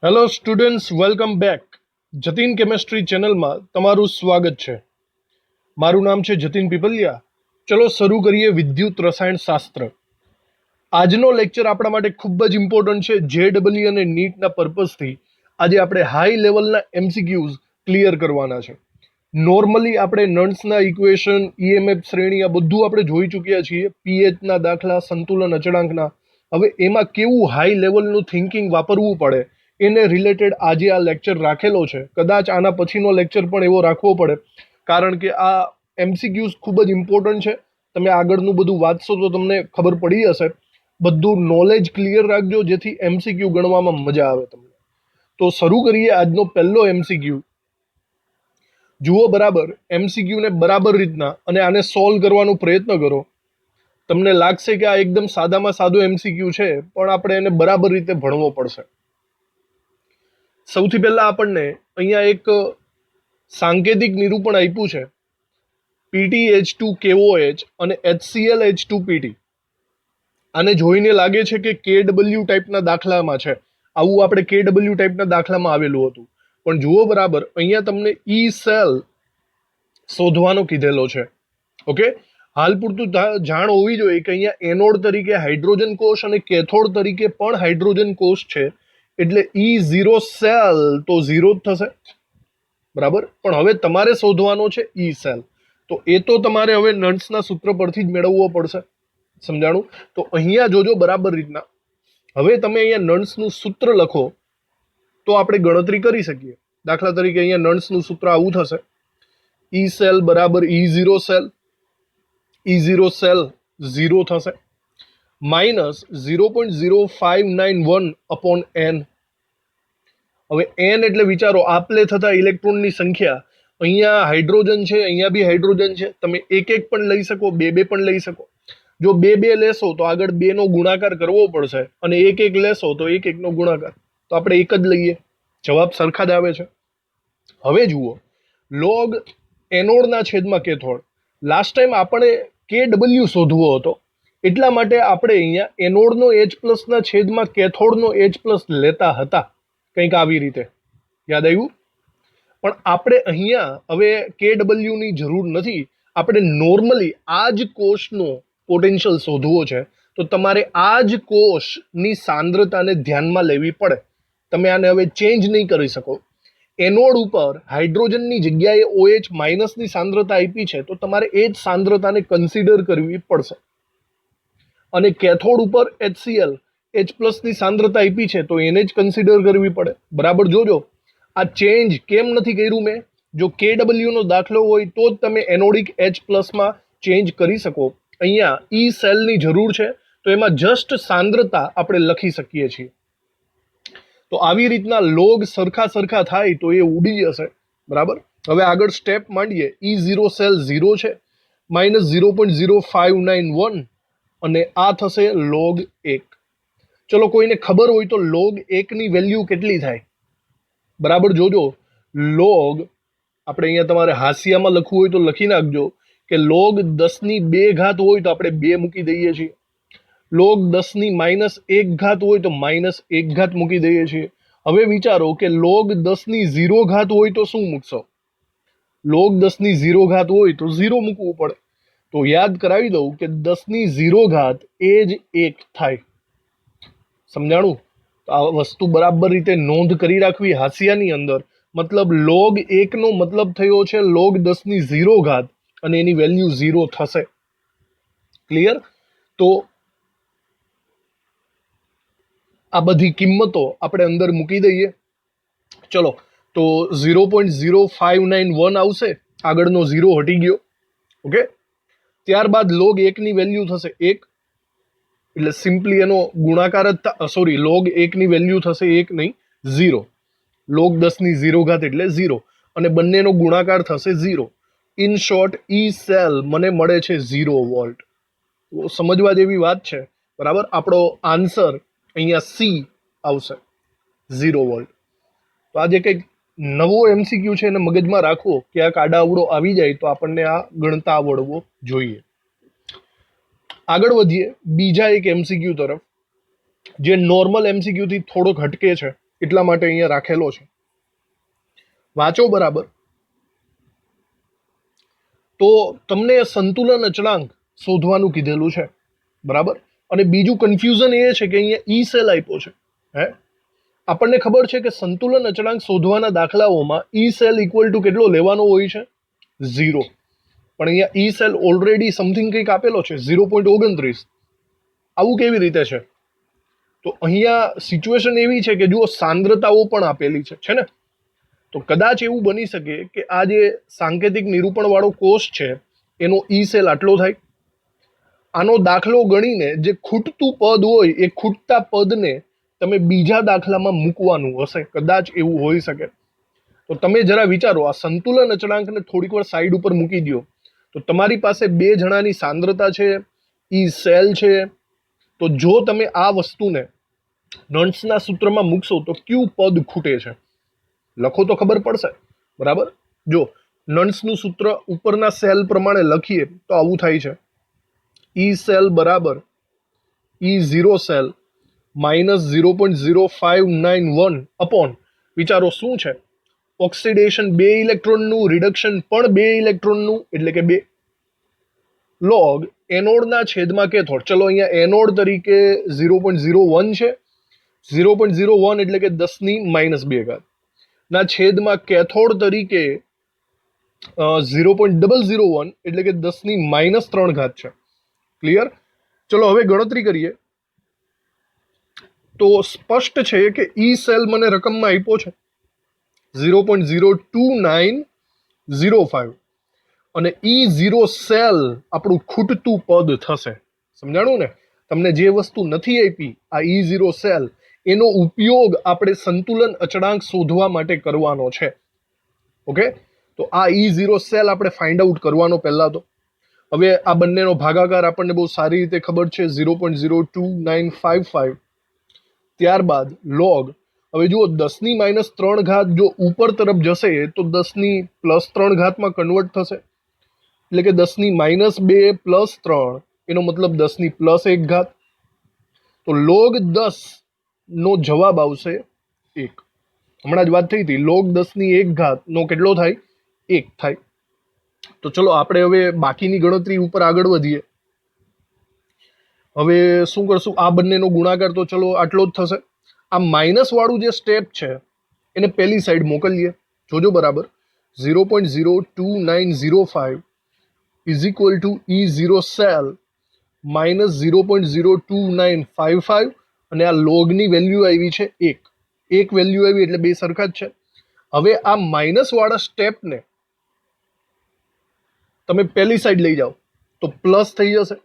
Hello students, welcome back. Jatin chemistry ચેનલમાં તમારું સ્વાગત છે. મારું નામ છે જતીન પીપલિયા. ચલો શરૂ કરીએ વિદ્યુત રસાયણ શાસ્ત્ર. આજનો લેક્ચર આપણા માટે ખૂબ જ ઇમ્પોર્ટન્ટ છે. JEE અને નીટના પર્પઝથી આજે આપણે હાઈ લેવલના MCQs ક્લિયર કરવાના છે. નોર્મલી આપણે નર્ન્સના ઇક્વેશન, EMF શ્રેણી આ બધું આપણે જોઈ ચૂક્યા છીએ. પીએચના દાખલા, સંતુલન અચળાંકના. હવે એમાં કેવું હાઈ લેવલનું થિંકિંગ વાપરવું પડે એને રિલેટેડ આજે આ લેક્ચર રાખેલો છે. કદાચ આના પછીનો લેક્ચર પણ એવો રાખવો પડે, કારણ કે આ MCQs ખૂબ જ ઇમ્પોર્ટન્ટ છે. તમે આગળનું બધું વાંચશો તો તમને ખબર પડી હશે. બધું નોલેજ ક્લિયર રાખજો જેથી MCQ ગણવામાં મજા આવે તમને. તો શરૂ કરીએ આજનો પહેલો MCQ. જુઓ બરાબર, MCQ ને બરાબર રીતના અને આને સોલ્વ કરવાનો પ્રયત્ન કરો. તમને લાગશે કે આ એકદમ સાદામાં સાદો MCQ છે, પણ આપણે એને બરાબર રીતે ભણવો પડશે. સૌથી પહેલા આપણને અહીંયા એક સાંકેતિક નિરૂપણ આપ્યું છે. PtH2KOH અને HClH2PT. આને જોઈને લાગે છે કે KW ટાઈપના દાખલામાં છે. આવું આપણે KW ટાઈપના દાખલામાં આવેલું હતું. પણ જુઓ બરાબર, અહીંયા તમને ઈ સેલ શોધવાનો કીધેલો છે. ઓકે, હાલ પૂરતું જાણ હોવી જોઈએ કે અહીંયા એનોડ તરીકે હાઇડ્રોજન કોષ અને કેથોડ તરીકે પણ હાઇડ્રોજન કોષ છે. એટલે E0 સેલ તો 0 જ થશે, બરાબર. પણ હવે તમારે શોધવાનો છે ઈ સેલ. તો એ તો તમારે હવે નર્ન્સના સૂત્ર પરથી જ મેળવવો પડશે. સમજાણું? તો અહીંયા જોજો બરાબર રીતના. હવે તમે અહીંયા નર્ન્સનું સૂત્ર લખો તો આપણે ગણતરી કરી શકીએ. દાખલા તરીકે અહીંયા નર્ન્સનું સૂત્ર આવું થશે: ઈ સેલ બરાબર E0 સેલ. E0 સેલ 0 થશે, માઇનસ 0.0591 અપોન n. હવે n એટલે વિચારો આપલે થતા ઇલેક્ટ્રોનની સંખ્યા. અહીંયા હાઇડ્રોજન છે, અહીંયા બી હાઇડ્રોજન છે. તમે એક એક પણ લઈ શકો, બે બે પણ લઈ શકો. જો બે બે લેશો તો આગળ બે નો ગુણાકાર કરવો પડશે, અને એક એક લેશો તો એક એક નો ગુણાકાર. તો આપણે એક જ લઈએ, જવાબ સરખા જ આવે છે. હવે જુઓ, લોગ એનોડના છેદમાં કેથોડ. લાસ્ટ ટાઈમ આપણે KW શોધવો હતો, એટલા માટે આપણે અહીંયા એનોડનો H+ ના છેદમાં કેથોડનો H+ લેતા હતા, કંઈક આવી રીતે. યાદ આવ્યું? પણ આપણે અહીંયા હવે KW ની જરૂર નથી. આપણે નોર્મલી આ જ કોષનો પોટેન્શિયલ શોધવો છે. તો તમારે આ જ કોષની સાંદ્રતાને ધ્યાનમાં લેવી પડે. તમે આને હવે ચેન્જ નહીં કરી શકો. એનોડ ઉપર હાઇડ્રોજનની જગ્યાએ OH- ની સાંદ્રતા આપી છે, તો તમારે એ જ સાંદ્રતાને કન્સિડર કરવી પડશે. અને કેથોડ ઉપર HCl H+ ની સાંદ્રતા આપી છે, તો એને જ કન્સિડર કરવી પડે. બરાબર જોજો, આ ચેન્જ કેમ નથી કર્યું મેં. જો KW નો દાખલો હોય તો જ તમે એનોડિક H+ માં ચેન્જ કરી શકો. અહીંયા ઈ સેલની જરૂર છે, તો એમાં જસ્ટ સાંદ્રતા આપણે લખી શકીએ છીએ. તો આવી રીતના લોગ સરખા થાય તો એ ઉડી જશે, બરાબર. હવે આગળ સ્ટેપ માંડીએ. E0 સેલ 0 છે, માઇનસ 0.0591, અને આ થશે log 1. ચલો, કોઈને ખબર હોય તો log 1 ની વેલ્યુ કેટલી થાય? બરાબર જોજો, log આપણે અહીંયા તમારે હાશિયામાં લખવું હોય તો લખી નાખજો કે log 10⁻² હોય તો આપણે 2 મૂકી દઈએ છીએ. log 10⁻1 હોય તો -1 મૂકી દઈએ છીએ. હવે વિચારો કે log 10⁻0 હોય તો શું મૂકશો? log 10⁻0 હોય તો 0 મૂકવું પડે. તો યાદ કરાવી દઉં કે 10⁻0 એ જ 1 થાય. સમજાણું? તો આ વસ્તુ બરાબર રીતે નોંધ કરી રાખવી હાશિયાની અંદર. મતલબ log 1 નો મતલબ થયો છે log 10⁻0, અને એની વેલ્યુ 0 થશે. ક્લિયર? તો આ બધી કિંમતો આપણે અંદર મૂકી દઈએ. ચલો, તો 0.0591 આવશે, આગળનો 0 હટી ગયો. ઓકે, ત્યારબાદ log 1 ની વેલ્યુ થશે 1, એટલે સિમ્પલી એનો ગુણાકાર જ સોરી, log 1 ની વેલ્યુ થશે 1 નહીં 0. log 10⁻0 એટલે 0, અને બંનેનો ગુણાકાર થશે 0. ઇન શોર્ટ, ઈ સેલ મને મળે છે 0 વોલ્ટ. સમજવા જેવી વાત છે, બરાબર. આપણો આન્સર અહીંયા સી આવશે, 0 વોલ્ટ. તો આજે કંઈક નવો MCQ છે, એને મગજમાં રાખવો. ક્યાંક આડા અવળો આવી જાય તો આપણને આ ગણતા આવડવો જોઈએ. આગળ વધીએ બીજા એક MCQ તરફ, જે નોર્મલ MCQ થી થોડોક હટકે છે. એટલા માટે અહીંયા રાખેલો છે. વાંચો બરાબર. તો તમને સંતુલન અચળાંક શોધવાનું કીધેલું છે, બરાબર. અને બીજું કન્ફ્યુઝન એ છે કે અહીંયા ઈ સેલ આપ્યો છે. હે, આપણને ખબર છે કે સંતુલન અચળાંક શોધવાના દાખલાઓમાં ઈ સેલ ઇક્વલ ટુ કેટલો લેવાનો હોય છે? 0. પણ અહીંયા ઈ સેલ ઓલરેડી સમથિંગ કંઈક આપેલો છે 0.29. આવું કેવી રીતે છે? તો અહીંયા સિચ્યુએશન એવી છે કે જુઓ સાંદ્રતાઓ પણ આપેલી છે ને. તો કદાચ એવું બની શકે કે આ જે સાંકેતિક નિરૂપણ વાળો કોષ છે એનો ઈ સેલ આટલો થાય. આનો દાખલો ગણીને જે ખૂટતું પદ હોય એ ખૂટતા પદને તમે બીજા દાખલામાં મૂકવાનું હશે, કદાચ એવું હોઈ શકે. તો તમે જરા વિચારો, આ સંતુલન અચળાંકને થોડીક વાર સાઈડ ઉપર મૂકી દો, તો તમારી પાસે 2 જણાની સાંદ્રતા છે, ઈ સેલ છે. તો જો તમે આ વસ્તુને નોન્સના સૂત્રમાં મૂકશો તો કયું પદ ખૂટે છે લખો તો ખબર પડશે, બરાબર. જો નોન્સનું સૂત્ર ઉપરના સેલ પ્રમાણે લખીએ તો આવું થાય છે: ઈ સેલ બરાબર ઈ ઝીરો સેલ માઇનસ 0.0591 અપોન, વિચારો શું છે, ઓક્સિડેશન 2 ઇલેક્ટ્રોનનું, રિડક્શન પણ 2 ઇલેક્ટ્રોનનું, એટલે કે 2 લોગ એનોડના છેદમાં કેથોડ. ચલો અહીંયા એનોડ તરીકે 0.01 છે, 0.01 એટલે કે 10⁻², ના છેદમાં કેથોડ તરીકે 0.001 એટલે કે 10⁻³ છે. ક્લિયર? ચલો હવે ગણતરી કરીએ. તો સ્પષ્ટ છે કે ઈ સેલ મને રકમમાં આપ્યો છે 0.02905 અને ઈ ઝીરો સેલ આપણું ખૂટતું પદ થશે. સમજાણું ને? તમને જે વસ્તુ નથી આપી આ ઈ ઝીરો સેલ, એનો ઉપયોગ આપણે સંતુલન અચળાંક શોધવા માટે કરવાનો છે. ઓકે, તો આ ઈ ઝીરો સેલ આપણે ફાઇન્ડ આઉટ કરવાનો પહેલા તો. હવે આ બંનેનો ભાગાકાર આપણને બહુ સારી રીતે ખબર છે 0.02955. ત્યારબાદ લોગ, હવે જુઓ 10⁻³ જો ઉપર તરફ જશે તો 10⁻³ કન્વર્ટ થશે, એટલે કે 10⁻² + 3 એનો મતલબ 10⁻1. તો લોગ 10 નો જવાબ આવશે 1. હમણાં જ વાત થઈ હતી, લોગ 10⁻1 નો કેટલો થાય? 1 થાય. તો ચલો આપણે હવે બાકીની ગણતરી ઉપર આગળ વધીએ. હવે શું કરશું? આ બંનેનો ગુણાકાર તો ચલો આટલો જ થશે. આ માઇનસ વાળું જે સ્ટેપ છે એને પહેલી સાઈડ મોકલીએ. જોજો બરાબર. 0.02905 is equal to E zero cell minus 0.02955 અને આ લોગની વેલ્યુ આવી છે 1. 1 વેલ્યુ આવી એટલે બે સરખા જ છે. હવે આ માઇનસ વાળા સ્ટેપને તમે પહેલી સાઈડ લઈ જાઓ તો પ્લસ થઈ જશે.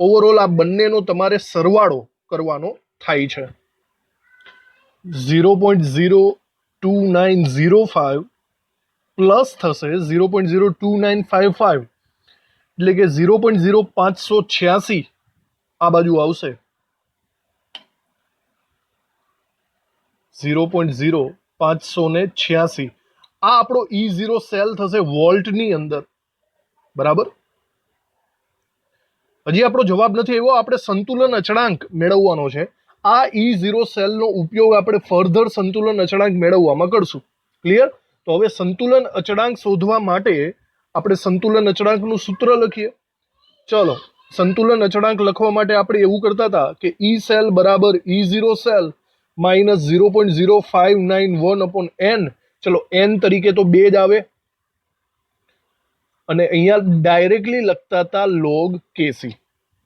ઓવરઓલ આ બંનેનો તમારે સરવાળો કરવાનો થાય છે. 0.02905 પ્લસ થશે 0.02955 એટલે કે 0.0586 આ બાજુ આવશે. 0.0586 આ આપણો ઈ ઝીરો સેલ થશે વોલ્ટની અંદર, બરાબર. હજી આપણો જવાબ નથી આવ્યો, આપણે સંતુલન અચળાંક મેળવવાનો છે. આ ઈ ઝીરો સેલનો ઉપયોગ આપણે ફર્ધર સંતુલન અચળાંક મેળવવામાં કરશું. ક્લિયર? તો હવે સંતુલન અચળાંક શોધવા માટે આપણે સંતુલન અચળાંકનું સૂત્ર લખીએ. ચલો, સંતુલન અચળાંક લખવા માટે આપણે એવું કરતા હતા કે ઈ સેલ બરાબર ઈ zero cell minus 0.0591 upon n. ચલો n તરીકે તો 2 જ આવે અને અહીંયા ડાયરેક્ટલી લખતા હતા લોગ કેસી,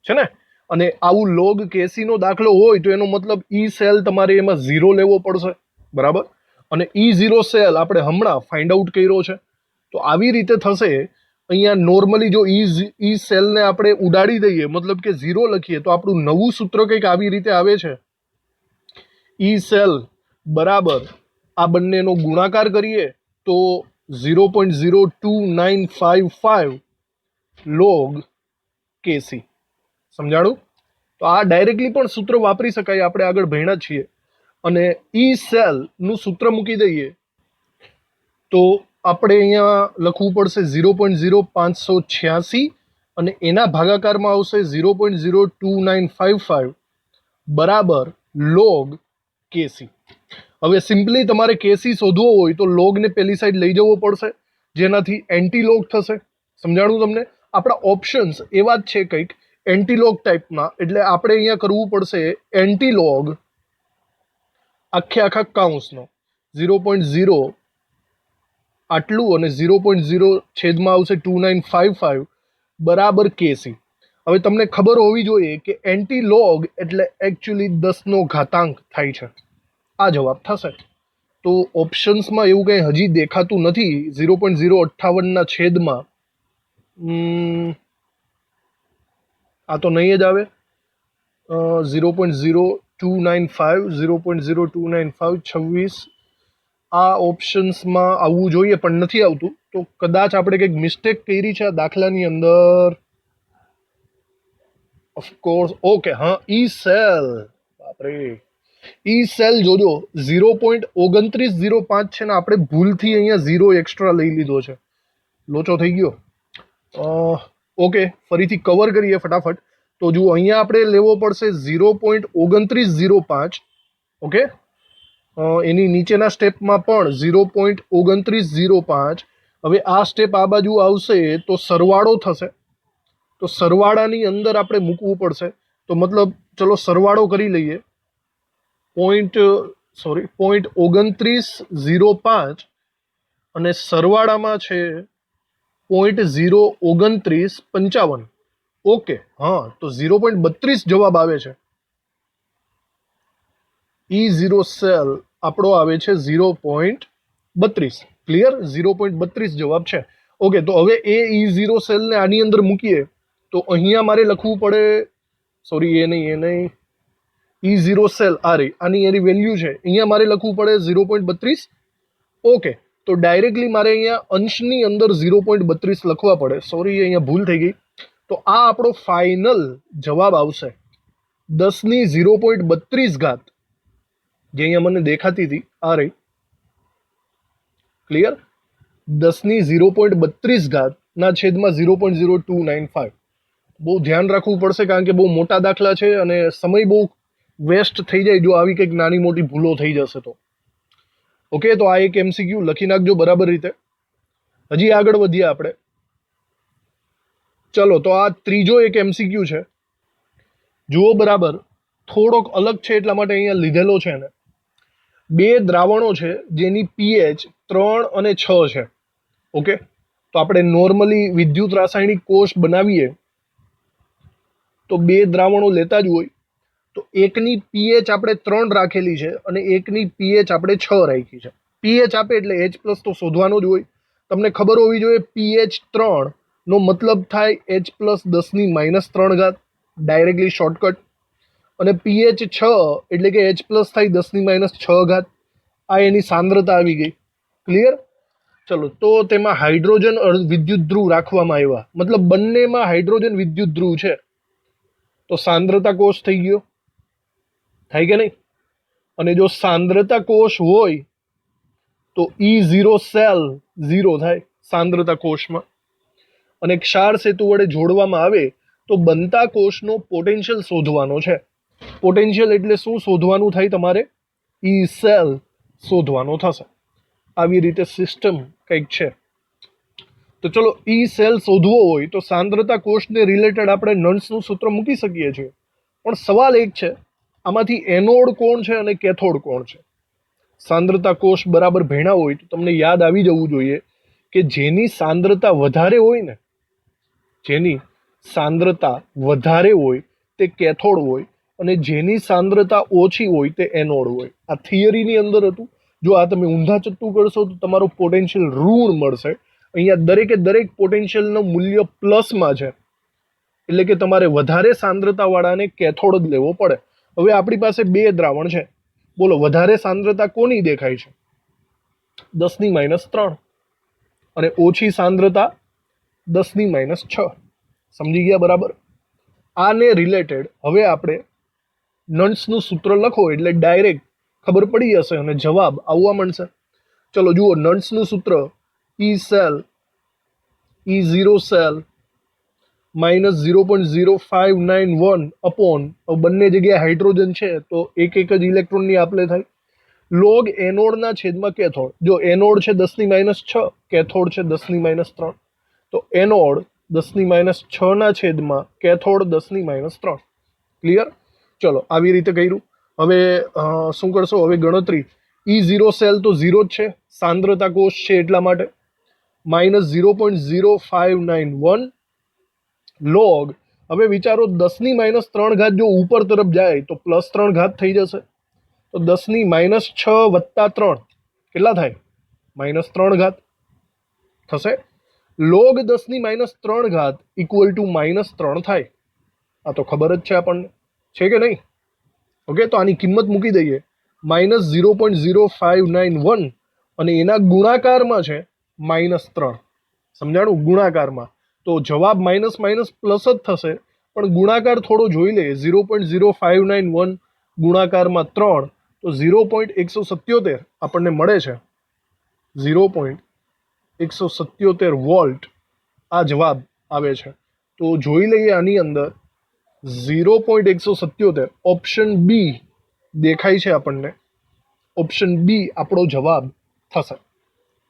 છે ને? અને આવું લોગ કેસી નો દાખલો હોય તો એનો મતલબ ઈ સેલ તમારે એમાં 0 લેવો પડશે, બરાબર. અને ઈ ઝીરો સેલ આપણે હમણાં ફાઇન્ડ આઉટ કર્યો છે. તો આવી રીતે થશે. અહીંયા નોર્મલી જો ઈ સેલને આપણે ઉડાડી દઈએ, મતલબ કે 0 લખીએ, તો આપણું નવું સૂત્ર કંઈક આવી રીતે આવે છે: ઈ સેલ બરાબર આ બંનેનો ગુણાકાર કરીએ તો 0.02955 લોગ કેસી. સમજાણું? તો આ ડાયરેક્ટલી પણ સૂત્ર વાપરી શકાય, આપણે આગળ ભણ્યા છીએ. અને ઈ સેલ નું સૂત્ર મૂકી દઈએ તો આપણે અહીંયા લખવું પડશે 0.0586 અને એના ભાગાકારમાં આવશે 0.02955 બરાબર લોગ કેસી. હવે સિમ્પલી તમારે કેસી શોધવો હોય તો લોગને પેલી સાઈડ લઈ જવો પડશે, જેનાથી એન્ટીલોગ થશે. સમજાણું તમને? આપણા ઓપ્શન્સ એવા જ છે કંઈક એન્ટીલોગ ટાઈપના, એટલે આપણે અહીંયા કરવું પડશે એન્ટીલોગ આખા કાઉન્સનો 0.0 આટલું અને 0.0 છેદમાં આવશે 2955 બરાબર કેસી. હવે તમને ખબર હોવી જોઈએ કે એન્ટીલોગ એટલે એકચ્યુઅલી 10નો ઘાતાંક થાય છે. આ જવાબ થશે. તો ઓપ્શન્સમાં એવું કંઈ હજી દેખાતું નથી. 0.058ના છેદમાં આ તો નહીં જ આવે. 0.0295 0.0295 26 આ ઓપ્શન્સમાં આવવું જોઈએ પણ નથી આવતું. તો કદાચ આપણે કંઈક મિસ્ટેક કરી છે આ દાખલાની અંદર. ઓફકોર્સ ઓકે, હા, ઈ સેલ. બાપરે, ઈ સેલ જોજો 0.2905 છે ને આપણે ભૂલથી અહીંયા 0 એક્સ્ટ્રા લઈ લીધો છે. લોચો થઈ ગયો. ઓકે, ફરીથી કવર કરીએ ફટાફટ. તો જુઓ, અહીંયા આપણે લેવો પડશે 0.2905. ઓકે, એની નીચેના સ્ટેપમાં પણ 0.2905. હવે આ સ્ટેપ આ બાજુ આવશે તો સરવાળો થશે. તો સરવાળાની અંદર આપણે મૂકવું પડશે. તો મતલબ ચલો સરવાળો કરી લઈએ. 0.2905 અને સરવાળામાં છે 0.02955. ઓકે, હા, તો 0.32 જવાબ આવે છે. E0 સેલ આપણો આવે છે 0.32. ક્લિયર? 0.32 જવાબ છે. ઓકે, તો હવે એ E0 સેલને આની અંદર મૂકીએ તો અહીંયા મારે લખવું પડે, સોરી એ નહીં, E0 સેલ આ રહી, આની એની વેલ્યુ છે, અહીંયા મારે લખવું પડે 0.32. ઓકે, તો ડાયરેક્ટલી મારે અહીંયા અંશની અંદર 0.32 લખવા પડે. સોરી, અહીંયા ભૂલ થઈ ગઈ. તો આ આપણો ફાઇનલ જવાબ આવશે 10ની 0.32 ઘાત, જે અહીંયા મને દેખાતી હતી આ રહી. ક્લિયર? 10ની 0.32 ઘાત ના છેદમાં 0.0295. બહુ ધ્યાન રાખવું પડશે કારણ કે બહુ મોટા દાખલા છે અને સમય બહુ વેસ્ટ થઈ જાય જો આવી કંઈક નાની મોટી ભૂલો થઈ જશે તો. ઓકે, તો આ એક એમસીક્યુ લખી નાખજો બરાબર રીતે. હજી આગળ વધીએ આપણે. ચલો, તો આ ત્રીજો એક એમસીક્યુ છે. જુઓ બરાબર, થોડોક અલગ છે એટલા માટે અહીંયા લીધેલો છે ને. બે દ્રાવણો છે જેની પીએચ 3 અને 6 છે. ઓકે, તો આપણે નોર્મલી વિદ્યુત રાસાયણિક કોષ બનાવીએ તો બે દ્રાવણો લેતા જ હોય. તો એકની પીએચ આપણે 3 રાખેલી છે અને એકની પીએચ આપણે 6 રાખી છે. પીએચ આપે એટલે H+ તો શોધવાનો જ હોય. તમને ખબર હોવી જોઈએ પીએચ 3 નો મતલબ થાય H+ 10ની -3 ઘાત, ડાયરેક્ટલી શોર્ટકટ. અને પીએચ 6 એટલે કે H+ થાય 10ની -6 ઘાત. આ એની સાંદ્રતા આવી ગઈ. ક્લિયર? ચલો, તો તેમાં હાઇડ્રોજન વિદ્યુત ધ્રુવ રાખવામાં આવ્યા, મતલબ બંનેમાં હાઇડ્રોજન વિદ્યુત ધ્રુવ છે. તો સાંદ્રતા કોષ થઈ ગયો, થાય કે નહીં? અને જો સાંદ્રતા કોષ હોય તો E0 સેલ 0 થાય સાંદ્રતા કોષમાં. અને ક્ષાર સેતુ વડે જોડવામાં આવે તો બનતા કોષનો પોટેન્શિયલ શોધવાનો છે. પોટેન્શિયલ એટલે શું શોધવાનું થાય તમારે? E સેલ શોધવાનો થશે. આવી રીતે સિસ્ટમ કંઈક છે. તો ચલો, E સેલ શોધવો હોય તો સાંદ્રતા કોષને રિલેટેડ આપણે નન્સનું સૂત્ર મૂકી શકીએ છીએ. પણ સવાલ એક છે, આમાંથી એનોડ કોણ છે અને કેથોડ કોણ છે? સાંદ્રતા કોષ બરાબર ભેણા હોય તો તમને યાદ આવી જવું જોઈએ કે જેની સાંદ્રતા વધારે હોય ને, જેની સાંદ્રતા વધારે હોય તે કેથોડ હોય અને જેની સાંદ્રતા ઓછી હોય તે એનોડ હોય. આ થિયરીની અંદર હતું. જો આ તમે ઊંધા ચત્તું કરશો તો તમારું પોટેન્શિયલ ઋણ મળશે. અહીંયા દરેકે દરેક પોટેન્શિયલનું મૂલ્ય પ્લસમાં છે, એટલે કે તમારે વધારે સાંદ્રતાવાળાને કેથોડ જ લેવો પડે. હવે આપણી પાસે બે દ્રાવણ છે, બોલો વધારે સાંદ્રતા કોની દેખાય છે? 10ની -3 અને ઓછી સાંદ્રતા 10ની -6. સમજી ગયા બરાબર? આને રિલેટેડ હવે આપણે નન્સનું સૂત્ર લખો એટલે ડાયરેક્ટ ખબર પડી જશે અને જવાબ આવવા માંડશે. ચલો જુઓ, નન્સનું સૂત્ર E cell E0 cell -0.0591 upon બંને જગ્યાએ હાઇડ્રોજન છે તો એક જ ઇલેક્ટ્રોનની આપલે થાય. લોગ એનોડના છેદમાં કેથોડ. જો એનોડ છે 10⁻6, કેથોડ છે 10⁻3, તો એનોડ 10⁻6 ના છેદમાં કેથોડ 10⁻3. ક્લિયર? ચલો આવી રીતે કર્યું. હવે શું કરશો? હવે ગણતરી. E0 સેલ તો 0 જ છે, સાંદ્રતા કોષ છે એટલા માટે, -0.0591 લોગ. હવે વિચારો 10⁻3 જો ઉપર તરફ જાય તો +3 થઈ જશે, તો 10⁻6 + 3 કેટલા થાય? -3 થશે. લોગ 10⁻3 ઇક્વલ ટુ -3 થાય. આ તો ખબર જ છે આપણને, છે કે નહીં? ઓકે, તો આની કિંમત મૂકી દઈએ -0.0591 અને એના ગુણાકારમાં છે -3. સમજાણું? ગુણાકારમાં. તો જવાબ માઇનસ માઇનસ પ્લસ જ થશે, પણ ગુણાકાર થોડો જોઈ લે. 0.0591 ગુણાકારમાં 3, તો 0.177 આપણને મળે છે. 0.177 વોલ્ટ આ જવાબ આવે છે. તો જોઈ લઈએ આની અંદર 0.177 ઓપ્શન બી દેખાય છે આપણને. ઓપ્શન બી આપણો જવાબ થશે.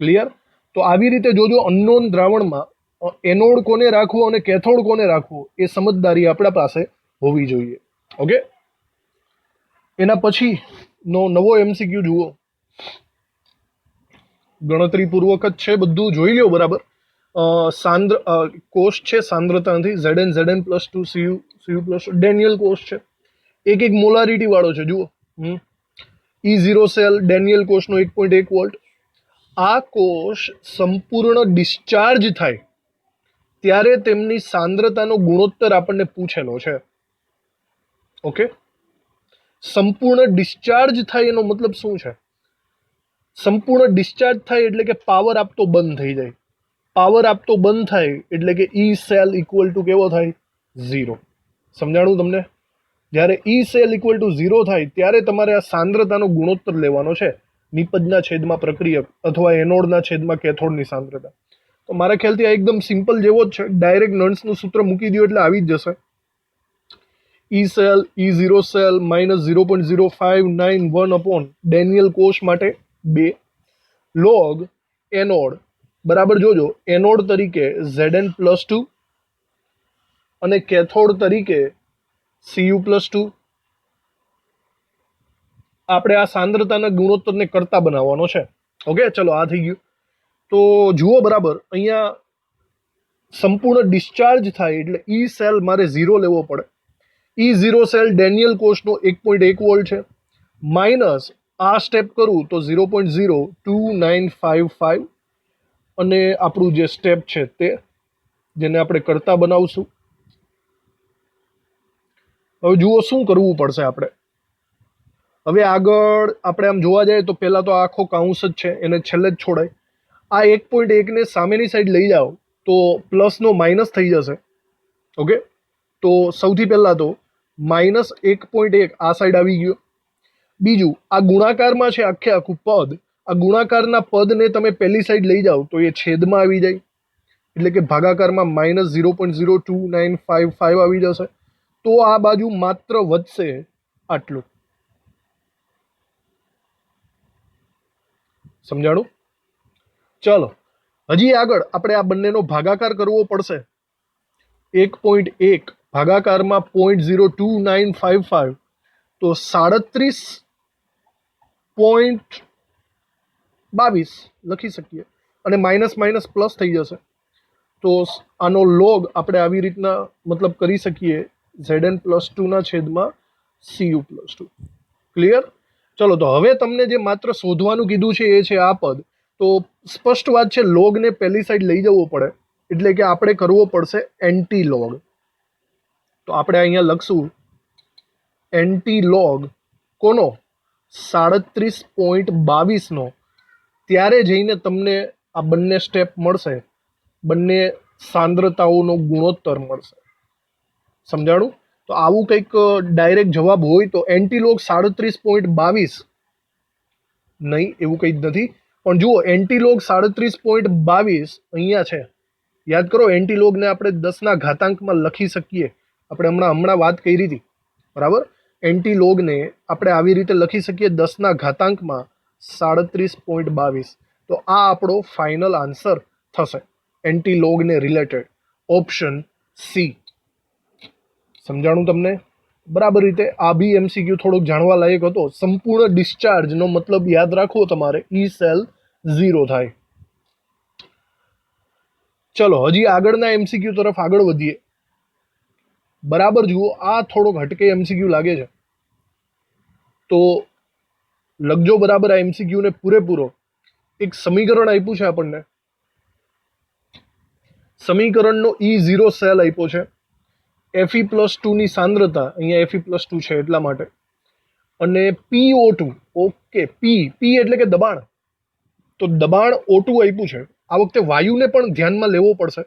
ક્લિયર? તો આવી રીતે જોજો, અનનોન દ્રાવણમાં એનોડ કોને રાખવો અને કેથોડ કોને રાખવો એ સમજદારી આપણા પાસે હોવી જોઈએ. ઓકે, એના પછીનો નવો MCQ જુઓ. ગણતરીપૂર્વક જ છે, બધું જોઈ લ્યો બરાબર. કોષ છે સાંદ્રતાથી Zn + 2 Cu + ડેનિયલ કોષ છે, એક મોલારિટી વાળો છે. જુઓ, E0 સેલ ડેનિયલ કોષનો 1.1 વોલ્ટ. આ કોષ સંપૂર્ણ ડિસ્ચાર્જ થાય ત્યારે તેમની સાંદ્રતાનો ગુણોત્તર આપણને પૂછેલો છે. ઓકે, સંપૂર્ણ ડિસ્ચાર્જ થાય એનો મતલબ શું છે? સંપૂર્ણ ડિસ્ચાર્જ થાય એટલે કે પાવર આપતો બંધ થઈ જાય. પાવર આપતો બંધ થાય એટલે કે E સેલ ઇક્વલ ટુ કેવો થાય? 0. સમજાણું તમને? જ્યારે E સેલ ઇક્વલ ટુ 0 થાય ત્યારે તમારે આ સાંદ્રતાનો ગુણોત્તર લેવાનો છે, નિપજના છેદમાં પ્રક્રિયક અથવા એનોડના છેદમાં કેથોડની સાંદ્રતા. તો મારા ખ્યાલથી આ એકદમ સિમ્પલ જેવો જ છે. ડાયરેક્ટ નન્સનું સૂત્ર મૂકી દો એટલે આવી જ જશે. E cell E0 cell -0.0591 upon Daniell કોષ માટે 2 લોગ એનોડ બરાબર. જોજો, એનોડ તરીકે Zn+2 અને કેથોડ તરીકે Cu+2. આપણે આ સાંદ્રતાના ગુણોત્તરને કરતા બનાવવાનો છે. ઓકે, ચલો આ થઈ ગયું. તો જુઓ બરાબર, અહીંયા સંપૂર્ણ ડિસ્ચાર્જ થાય એટલે E સેલ મારે 0 લેવો પડે. E0 સેલ ડેનિયલ કોષનો 1.1 વોલ્ટ છે, માઇનસ આ સ્ટેપ કરું તો 0.02955 અને આપણું જે સ્ટેપ છે તે, જેને આપણે કરતા બનાવશું. હવે જુઓ શું કરવું પડશે આપણે. હવે આગળ આપણે આમ જોવા જઈએ તો પહેલાં તો આખો કાઉન્સ જ છે, એને છેલ્લે જ છોડાય. આ 1.1 ને સામેની સાઈડ લઈ જાઓ તો પ્લસનો માઇનસ થઈ જશે. ઓકે, તો સૌથી પહેલાં તો -1.1 આ સાઈડ આવી ગયો. બીજું, આ ગુણાકારમાં છે આખે આખું પદ, આ ગુણાકારના પદને તમે પહેલી સાઈડ લઈ જાઓ તો એ છેદમાં આવી જાય, એટલે કે ભાગાકારમાં -0.02955 આવી જશે. તો આ બાજુ માત્ર વધશે આટલું. સમજાણું? ચાલો હજી આગળ આપણે આ બંનેનો ભાગાકાર કરવો પડશે. 1.1 ભાગાકારમાં 0.02955 તો 37.22 લખી શકીએ, અને માઇનસ માઇનસ પ્લસ થઈ જશે. તો આનો લોગ આપણે આવી રીતના મતલબ કરી શકીએ, Zn+2 ના છેદમાં Cu+2. ક્લિયર? ચલો, તો હવે તમને જે માત્ર શોધવાનું કીધું છે એ છે આ પદ. તો સ્પષ્ટ વાત છે, લોગને પહેલી સાઈડ લઈ જવો પડે, એટલે કે આપણે કરવો પડશે એન્ટી લોગ. તો આપણે અહીંયા લખશું એન્ટી લોગ કોનો? 37.22નો. ત્યારે જઈને તમને આ બંને સ્ટેપ મળશે, બંને સાંદ્રતાઓનો ગુણોત્તર મળશે. સમજાણું? તો આવું કંઈક ડાયરેક્ટ જવાબ હોય તો એન્ટીલોગ 37.22 નહીં, એવું કંઈ જ નથી. પણ જુઓ, એન્ટીલોગ 37.22 અહીંયા છે. યાદ કરો, એન્ટીલોગને આપણે 10ના ઘાતાંકમાં લખી શકીએ. આપણે હમણાં વાત કરી હતી બરાબર. એન્ટીલોગને આપણે આવી રીતે લખી શકીએ 10ના ઘાતાંકમાં 37.22। તો આ આપણો ફાઇનલ આન્સર થશે એન્ટી લોગને રિલેટેડ, ઓપ્શન સી। સમજાણું તમને બરાબર રીતે? આ બી એમસીક્યુ થોડોક જાણવા લાયક હતો। સંપૂર્ણ ડિસ્ચાર્જનો મતલબ યાદ રાખવો તમારે, ઈ સેલ 0 થાય। ચલો હજી આગળના એમસીક્યુ તરફ આગળ વધીએ। બરાબર જુઓ, આ થોડોક હટકે એમસીક્યુ લાગે છે, તો લખજો બરાબર આ એમસીક્યુ ને પૂરેપૂરો। એક સમીકરણ આપ્યું છે આપણને, સમીકરણનો E0 સેલ આપ્યો છે, Fe+2 ની સાંદ્રતા, અહીંયા Fe+2 છે એટલા માટે, અને PO2, ઓકે, પી એટલે કે દબાણ, તો દબાણ O2 આપ્યું છે। આ વખતે વાયુને પણ ધ્યાનમાં લેવો પડશે।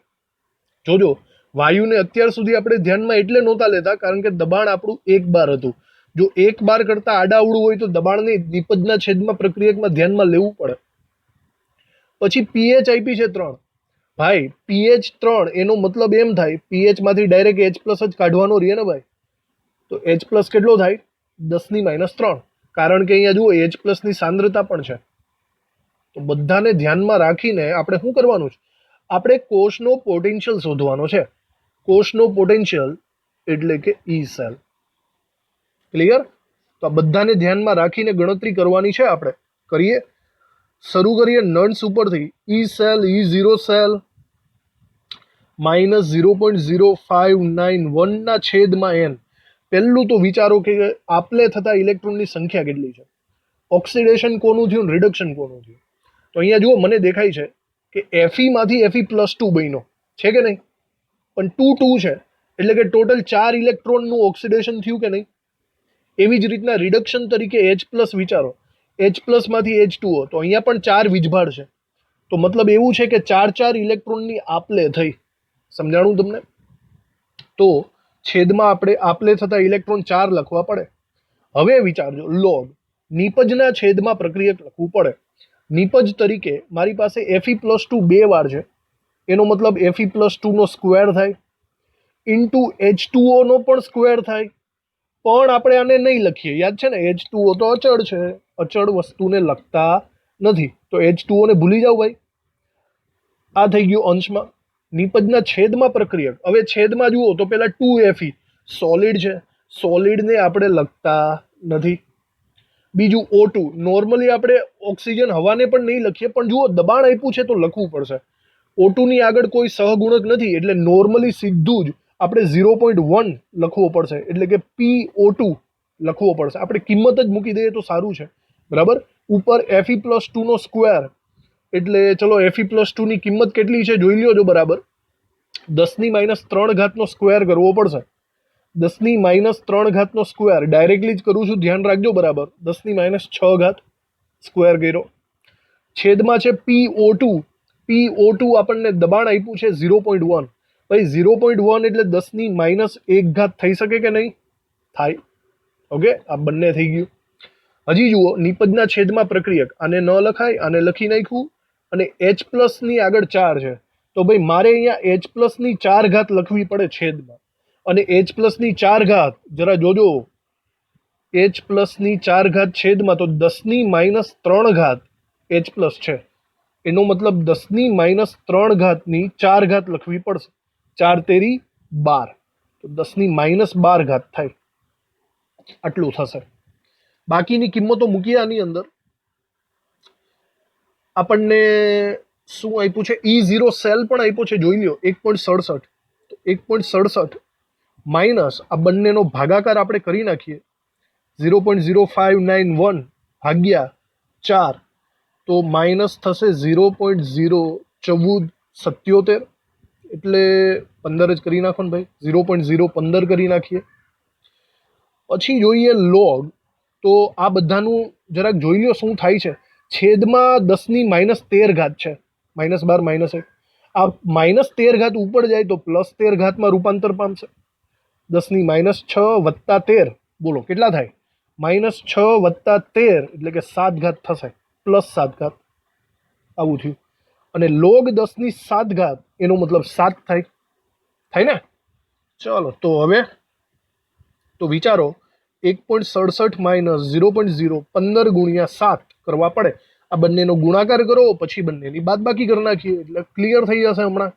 જોજો, વાયુને અત્યાર સુધી આપણે ધ્યાનમાં એટલે નહોતા લેતા કારણ કે દબાણ આપણું 1 બાર હતું। જો 1 બાર કરતા આડાઅવળું હોય તો દબાણને નિપજના છેદમાં પ્રક્રિયકમાં ધ્યાનમાં લેવું પડે। પછી પીએચ આપી છે 3, ભાઈ પીએચ 3 એનો મતલબ એમ થાય પીએચ માંથી ડાયરેક્ટ H+ જ કાઢવાનો રહે ને ભાઈ, તો H+ કેટલો થાય? 10⁻3, કારણ કે અહીંયા જુઓ H+ ની સાંદ્રતા પણ છે। તો બધાને ધ્યાનમાં રાખીને આપણે શું કરવાનું છે? આપણે કોષનો પોટેન્શિયલ શોધવાનો છે। કોષનો પોટેન્શિયલ એટલે કે ઈ સેલ, ક્લિયર? તો આ બધાને ધ્યાનમાં રાખીને ગણતરી કરવાની છે। આપણે કરીએ, શરૂ કરીએ નન્સ ઉપરથી। ઈ સેલ E0 સેલ -0.0591 ના છેદમાં n। પહેલું તો વિચારો કે આપલે થતા ઇલેક્ટ્રોનની સંખ્યા કેટલી છે, ઓક્સિડેશન કોનું થયું, રિડક્શન કોનું થયું। તો અહીંયા જુઓ મને દેખાય છે કે Fe માંથી Fe+2 બન્યો છે કે નહીં, પણ 2 2 છે, એટલે કે ટોટલ 4 ઇલેક્ટ્રોનનું ઓક્સિડેશન થયું કે નહીં। એવી જ રીતના રિડક્શન તરીકે H+ વિચારો, H+ માંથી H2O, તો અહીંયા પણ 4 વીજભાર છે, તો મતલબ એવું છે કે 4 ઇલેક્ટ્રોનની આપલે થઈ। સમજાણું તમને? તો છેદમાં આપણે આપલે થતા ઇલેક્ટ્રોન 4 લખવા પડે। હવે વિચારજો, લોગ નિપજના છેદમાં પ્રક્રિયક લખવું પડે। નિપજ તરીકે મારી પાસે Fe+2 2 વાર છે, એનો મતલબ Fe+2 નો સ્ક્વેર થાય, ઇન્ટુ H2O નો પણ સ્ક્વેર થાય, પણ આપણે આને નહીં લખીએ, યાદ છે ને? H2O તો અચળ છે, અચળ વસ્તુને લખતા નથી, તો H2O ને ભૂલી જાવ ભાઈ। આ થઈ ગયું અંશમાં। નિપજના છેદમાં પ્રક્રિયક, હવે છેદમાં જુઓ તો પેલા 2Fe સોલિડ છે, સોલિડને આપણે લખતા નથી। બીજું O2, નોર્મલી આપણે ઓક્સિજન હવાને પણ નહીં લખીએ, પણ જુઓ દબાણ આપ્યું છે તો લખવું પડશે। O2 ની આગળ કોઈ સહગુણક નથી, એટલે નોર્મલી સીધું જ આપણે 0.1 લખવો પડશે, એટલે કે PO2 લખવો પડશે। આપણે કિંમત જ મૂકી દઈએ તો સારું છે, બરાબર? ઉપર Fe+2 નો સ્ક્વેર, એટલે ચલો Fe+2 ની કિંમત કેટલી છે જોઈ લ્યો જો બરાબર, 10⁻³ નો સ્ક્વેર કરવો પડશે। 10⁻³ નો સ્ક્વેર ડાયરેક્ટલી જ કરું છું, ધ્યાન રાખજો બરાબર। 10⁻6 સ્ક્વેર કર્યો, છેદમાં છે PO2, PO2 આપણને દબાણ આપ્યું છે 0.1, ભાઈ 0.1 એટલે 10⁻1 થઈ શકે કે નહીં થાય? ઓકે, આ બંને થઈ ગયું। હજી જુઓ, નિપજના છેદમાં પ્રક્રિયક, આને ન લખાય, આને લખી નાખ્યું, અને H+ ની આગળ 4 છે, તો ભાઈ મારે અહીંયા H+ ની 4 લખવી પડે છેદમાં, અને H+ ની 4 જરા જોજો, H+ ની 4 છેદમાં, તો 10⁻³ H+ છે, એનો મતલબ 10⁻³ ની 4 લખવી પડશે, 4 તેરી 12, તો 10⁻12 થાય, આટલું થશે। બાકીની કિંમતો મૂકીએ આની અંદર। આપણને શું આપ્યું છે? E0 સેલ પણ આપ્યો છે, જોઈ લ્યો 1.67, તો 1.67 માઇનસ આ બંનેનો ભાગાકાર આપણે કરી નાખીએ, 0.0591 ભાગ્યા 4, તો માઇનસ થશે 0.01477, એટલે 15 જ કરી નાખો ને ભાઈ, 0.015 કરી નાખીએ। પછી જોઈએ લોગ, તો આ બધાનું જરાક જોઈ લો શું થાય છે। છેદમાં 10⁻13 છે, -12 -1, આ -13 ઉપર જાય તો +13 માં રૂપાંતર પામશે। 10⁻6 + 13, બોલો કેટલા થાય? -6 + 13 એટલે કે 7 થશે, +7, આવું થયું। અને લોગ 10⁷, એનો મતલબ 7 થાય ને? ચલો તો હવે તો વિચારો, 1.67 - 0.015 × 7 કરવા પડે. આ બંનેનો ગુણાકાર કરો પછી બંનેની બાદબાકી કરી નાખીએ એટલે ક્લિયર થઈ જશે હમણાં.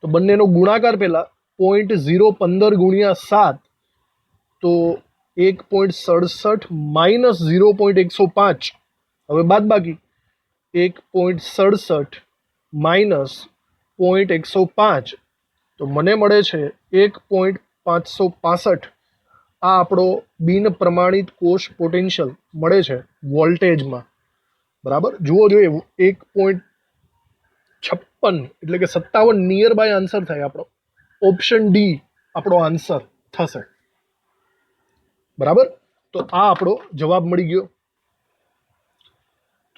તો બંનેનો ગુણાકાર પહેલા 0.015 ગુણ્યા 7 તો 1.67 માઇનસ 0.105. હવે બાદબાકી 1.67 માઇનસ 0.105 તો મને મળે છે 1.565. આ આપણો બિન પ્રમાણિત કોષ પોટેન્શિયલ મળે છે વોલ્ટેજમાં. બરાબર, જુઓ જોઈએ 1.56 એટલે કે 57 નિયર બાય આન્સર થાય આપણો. ઓપ્શન ડી આપણો આન્સર થશે. બરાબર, તો આ આપણો જવાબ મળી ગયો.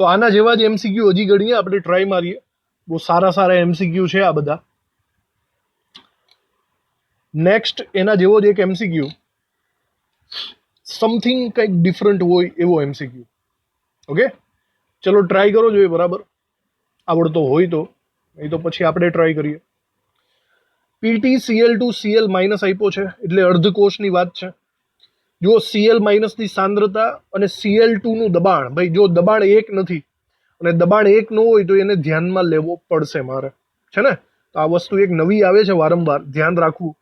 તો આના જેવા જ એમસીક્યુ હજી ગણીએ, આપણે ટ્રાય મારીએ. બહુ સારા સારા એમસીક્યુ છે આ બધા. નેક્સ્ટ એના જેવો જ એક એમસીક્યુ, સમથિંગ કંઈક ડિફરન્ટ હોય એવો એમસીક્યુ. ઓકે, ચલો ટ્રાય કરો જોઈએ. બરાબર, આવડતો હોય તો, નહીં તો પછી આપણે ટ્રાય કરીએ. PtCl2Cl માઇનસ આપ્યો છે એટલે અર્ધકોષની વાત છે. જો Cl માઇનસની સાંદ્રતા અને Cl2 નું દબાણ, ભાઈ જો દબાણ એક નથી અને દબાણ એક ન હોય તો એને ધ્યાનમાં લેવો પડશે મારે, છે ને. તો આ વસ્તુ એક નવી આવે છે, વારંવાર ધ્યાન રાખવું.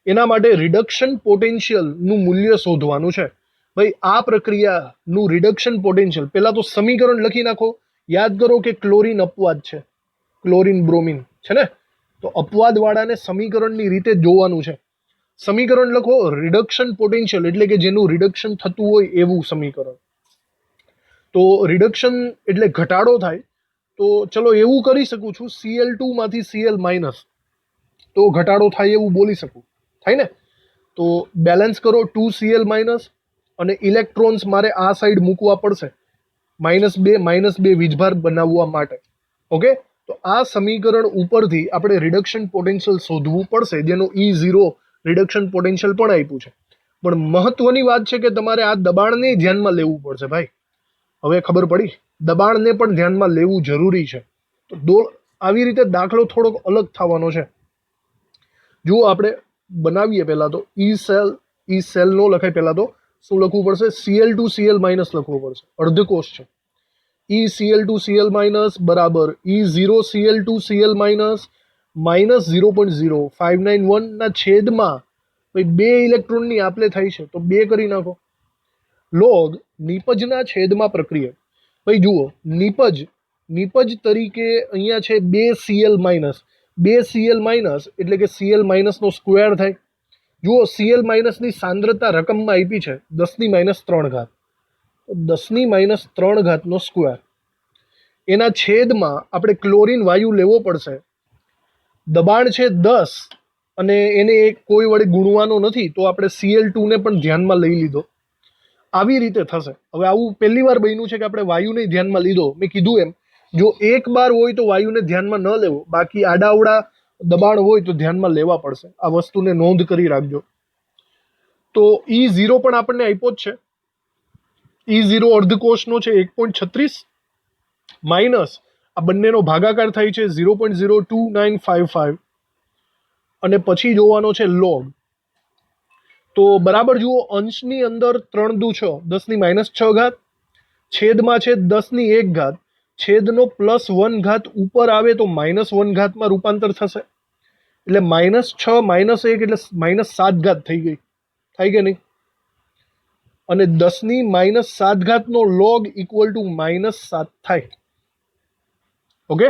એના માટે રિડક્શન પોટેન્શિયલનું મૂલ્ય શોધવાનું છે. ભાઈ આ પ્રક્રિયાનું રિડક્શન પોટેન્શિયલ, પહેલા તો સમીકરણ લખી નાખો. યાદ કરો કે ક્લોરીન અપવાદ છે, ક્લોરીન બ્રોમિન છે ને. તો અપવાદવાળાને સમીકરણની રીતે જોવાનું છે. સમીકરણ લખો, રિડક્શન પોટેન્શિયલ એટલે કે જેનું રિડક્શન થતું હોય એવું સમીકરણ. તો રિડક્શન એટલે ઘટાડો થાય. તો ચલો એવું કરી શકું છું, Cl2 માંથી Cl માઇનસ, તો ઘટાડો થાય એવું બોલી શકું, થાય ને. તો બેલેન્સ કરો 2Cl માઇનસ, અને ઇલેક્ટ્રોન્સ મારે આ સાઈડ મૂકવા પડશે -2 વીજભાર બનાવવા માટે. ઓકે, તો આ સમીકરણ ઉપરથી આપણે રિડક્શન પોટેન્શિયલ શોધવું પડશે, જેનો E0 રિડક્શન પોટેન્શિયલ પણ આપ્યું છે. પણ મહત્વની વાત છે કે તમારે આ દબાણને ધ્યાનમાં લેવું પડશે ભાઈ. હવે ખબર પડી, દબાણને પણ ધ્યાનમાં લેવું જરૂરી છે. તો આવી રીતે દાખલો થોડોક અલગ થવાનો છે. જુઓ, આપણે બનાવીએ પહેલા તો ઈ સેલ નો લખાય. પહેલા તો શું લખવું પડશે? Cl2Cl માઇનસ લખવું પડશે, અર્ધકોષ છે. ECl2Cl માઇનસ બરાબર E0Cl2Cl માઇનસ માઇનસ 0.0591 ના છેદમાં ભાઈ 2 ઇલેક્ટ્રોનની આપલે થાય છે તો 2 કરી નાખો. લોગ નિપજના છેદમાં પ્રક્રિયા. ભાઈ જુઓ, નિપજ તરીકે અહીંયા છે 2Cl માઇનસ. 2Cl માઇનસ એટલે કે Cl માઇનસ નો સ્ક્વેર થાય. જુઓ, Cl માઇનસની સાંદ્રતા રકમમાં આપી છે 10⁻³ ઘાત. 10⁻³ નો સ્ક્વેર. એના છેદમાં આપણે ક્લોરીન વાયુ લેવો પડશે. દબાણ છે 10 અને એને કોઈ વડે ગુણવાનો નથી, તો આપણે Cl2 ને પણ ધ્યાનમાં લઈ લીધો. આવી રીતે થશે. હવે આવું પહેલી વાર બન્યું છે કે આપણે વાયુને ધ્યાનમાં લીધો. મેં કીધું એમ, જો એક બાર હોય તો વાયુને ધ્યાનમાં ન લેવો, બાકી આડાઅવડા દબાણ હોય તો ધ્યાનમાં લેવા પડશે. આ વસ્તુને નોંધ કરી રાખજો. તો E0 પણ આપણને આપ્યો જ છે. E0 અર્ધકોષનો છે 1.36 માઇનસ આ બંનેનો ભાગાકાર થાય છે 0.02955 અને પછી જોવાનો છે લોગ. તો બરાબર જુઓ, અંશની અંદર 3 દુ 6, 10⁻6 ઘાત, છેદમાં છે 10⁻1 ઘાત. છેદનો +1 ઘાત ઉપર આવે તો -1 ઘાતમાં રૂપાંતર થશે. એટલે -6 -1 એટલે -7 ઘાત થઈ ગઈ, થાય કે નહીં. અને 10⁻7 ઘાતનો લોગ ઇક્વલ ટુ -7 થાય. ઓકે,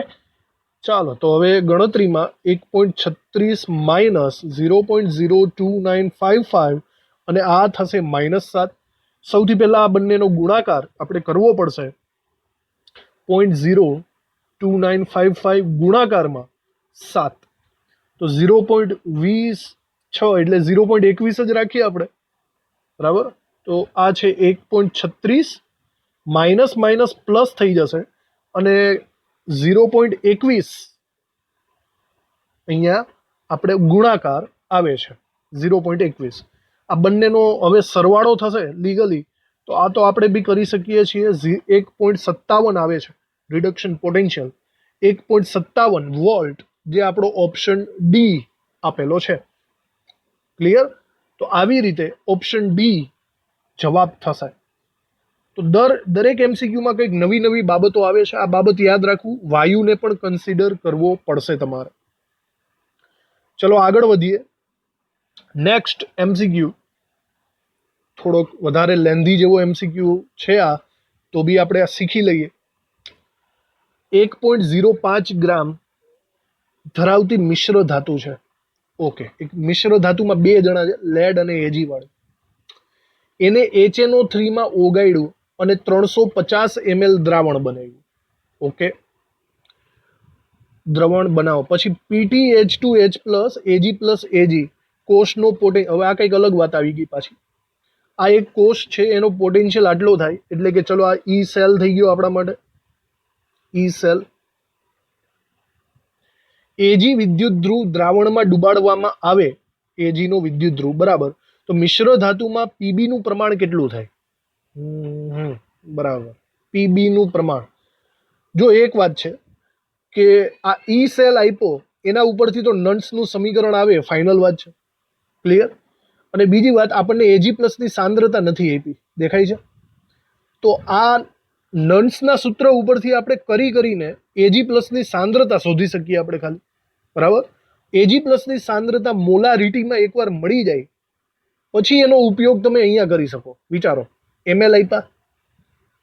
ચાલો તો હવે ગણતરીમાં 1.36 માઇનસ 0.02955 અને આ થશે -7. સૌથી પહેલા આ બંનેનો ગુણાકાર આપણે કરવો પડશે. 0.02955 ગુણાકારમાં 7 તો 0.26 એટલે 0.21 જ રાખીએ આપણે. બરાબર, તો આ છે 1.36, માઇનસ માઇનસ પ્લસ થઈ જશે અને 0.21 અહીંયા આપણે ગુણાકાર આવે છે 0.21. આ બંનેનો હવે સરવાળો થશે લીગલી, તો આ તો આપણે બી કરી શકીએ છીએ. 1.57 આવે છે રિડક્શન પોટેન્શિયલ, 1.57 વોલ્ટ, જે આપણો ઓપ્શન ડી આપેલો છે. ક્લિયર? તો આવી રીતે ઓપ્શન ડી જવાબ થશે. તો દરેક એમસીક્યુમાં કંઈક નવી નવી બાબતો આવે છે. આ બાબત યાદ રાખવું, વાયુને પણ કન્સિડર કરવો પડશે તમારે. ચલો આગળ વધીએ. નેક્સ્ટ એમસીક્યુ થોડોક વધારે લેન્ધી જેવો એમસીક્યુ છે આ, તો બી આપણે આ શીખી લઈએ. 1.05 ગ્રામ ધરાવતી મિશ્ર ધાતુ છે. ઓકે, એક મિશ્ર ધાતુમાં બે જણા છે, લેડ અને એજી વાળું. એને HNO3 માં ઓગાળ્યું અને 350 ml દ્રાવણ બનાવ્યું. ઓકે, દ્રવણ બનાવો. પછી PtH2H plus Ag plus Ag કોષનો હવે આ કંઈક અલગ વાત આવી ગઈ પાછી. આ એક કોષ છે, એનો પોટેન્શિયલ આટલો થાય, એટલે કે ચલો આ ઈ સેલ થઈ ગયો આપણા માટે, ઈ સેલ. એજી વિદ્યુત ધ્રુવ દ્રાવણમાં ડુબાડવામાં આવે, એજી નો વિદ્યુત ધ્રુવ, બરાબર. તો મિશ્ર ધાતુમાં પીબી નું પ્રમાણ કેટલું થાય? બરાબર, પીબી નું પ્રમાણ. જો એક વાત છે કે આ ઈ સેલ આપ્યો, એના ઉપરથી તો નન્સનું સમીકરણ આવે, ફાઇનલ વાત છે, ક્લિયર. અને બીજી વાત, આપણને એજી પ્લસની સાંદ્રતા નથી આપી, દેખાય છે. તો આ નન્સના સૂત્ર ઉપરથી આપણે કરીને એજી પ્લસની સાંદ્રતા શોધી શકીએ આપણે ખાલી, બરાબર. એજી પ્લસની સાંદ્રતા મોલારિટીમાં એકવાર મળી જાય પછી એનો ઉપયોગ તમે અહીંયા કરી શકો. વિચારો, ml આપ્યા,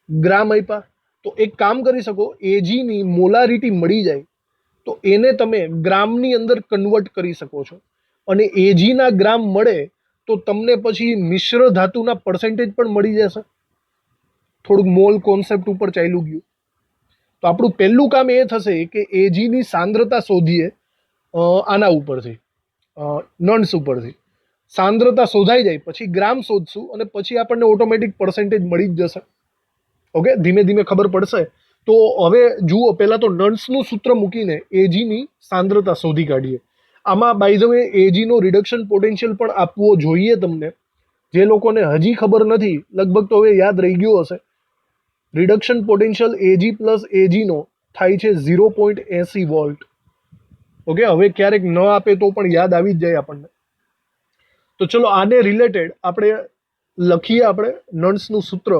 ગ્રામ આપ્યા, તો એક કામ કરી શકો, એજીની મોલારિટી મળી જાય તો એને તમે ગ્રામની અંદર કન્વર્ટ કરી શકો છો. અને એજીના ગ્રામ મળે તો તમને પછી મિશ્ર ધાતુના પર્સેન્ટેજ પણ મળી જશે. થોડુંક મોલ કોન્સેપ્ટ ઉપર ચાલ્યું ગયું. તો આપણું પહેલું કામ એ થશે કે એજીની સાંદ્રતા શોધીએ. આના ઉપરથી, નન્સ ઉપરથી સાંદ્રતા શોધાઈ જાય પછી ગ્રામ શોધશું અને પછી આપણને ઓટોમેટિક પર્સેન્ટેજ મળી જ જશે. ઓકે, ધીમે ધીમે ખબર પડશે. તો હવે જુઓ, પહેલા તો નન્સનું સૂત્ર મૂકીને એજીની સાંદ્રતા શોધી કાઢીએ. આમાં બાય ધ વે એજીનો રિડક્શન પોટેન્શિયલ પણ આપવો જોઈએ તમને. જે લોકોને હજી ખબર નથી, લગભગ તો હવે યાદ રહી ગયો હશે. રિડક્શન પોટેન્શિયલ એજી પ્લસ એજીનો થાય છે 0.80 વોલ્ટ. ઓકે, હવે ક્યારેક ન આપે તો પણ યાદ આવી જ જાય આપણને. તો ચલો આને રિલેટેડ આપણે લખીએ આપણે નન્સનું સૂત્ર.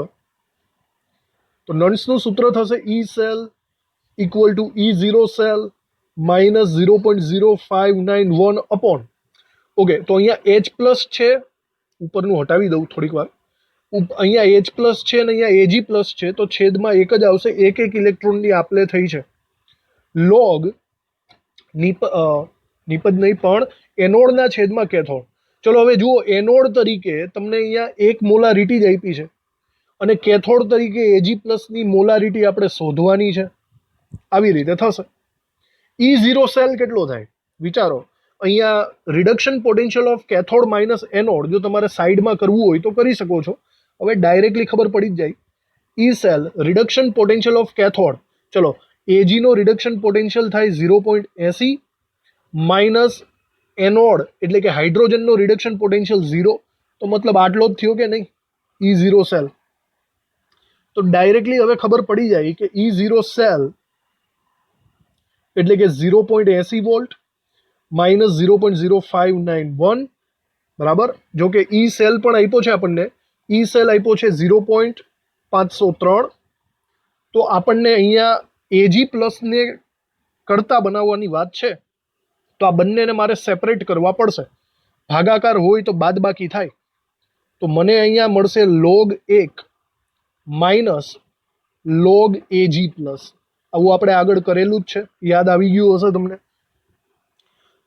તો નન્સનું સૂત્ર થશે E cell equal to E0 cell minus 0.0591 upon. Okay, તો અહીંયા H પ્લસ છે, ઉપરનું હટાવી દઉં થોડીક વાર. અહીંયા H પ્લસ છે અને અહીંયા Ag પ્લસ છે, તો છેદમાં એક જ આવશે. એક ઇલેક્ટ્રોનની આપલે થઈ છે. લોગ નિપજ નહીં પણ એનોડના છેદમાં કેથોડ. ચલો હવે જુઓ, એનોડ તરીકે તમને અહીંયા એક મોલારિટી જ આપી છે અને કેથોડ તરીકે Ag પ્લસની મોલારિટી આપણે શોધવાની છે. આવી રીતે થશે. E0 સેલ કેટલો થાય વિચારો. અહીંયા reduction potential of cathode minus anode જો તમારે સાઈડમાં કરવું હોય તો કરી શકો છો. હવે ડાયરેક્ટલી ખબર પડી જ જાય. E cell reduction potential of cathode, ચલો એજી નો રિડક્શન પોટેન્શિયલ થાય 0.80 માઇનસ એનોડ એટલે કે હાઇડ્રોજનનો રિડક્શન પોટેન્શિયલ 0. તો મતલબ આટલો જ થયો કે નહીં, E0 સેલ. તો ડાયરેક્ટલી હવે ખબર પડી જાય કે E0 સેલ એટલે કે 0.80 વોલ્ટ માઇનસ 0.0591, બરાબર. જો કે ઈ સેલ પણ આપ્યો છે આપણને, ઈ સેલ આપ્યો છે 0.503. તો આપણને અહીંયા એજી પ્લસને કરતા બનાવવાની વાત છે, તો આ બંનેને મારે સેપરેટ કરવા પડશે. ભાગાકાર હોય તો બાદબાકી થાય. તો મને અહીંયા મળશે log 1 માઇનસ log એજી પ્લસ. આવું આપણે આગળ કરેલું જ છે, યાદ આવી ગયું હશે તમને.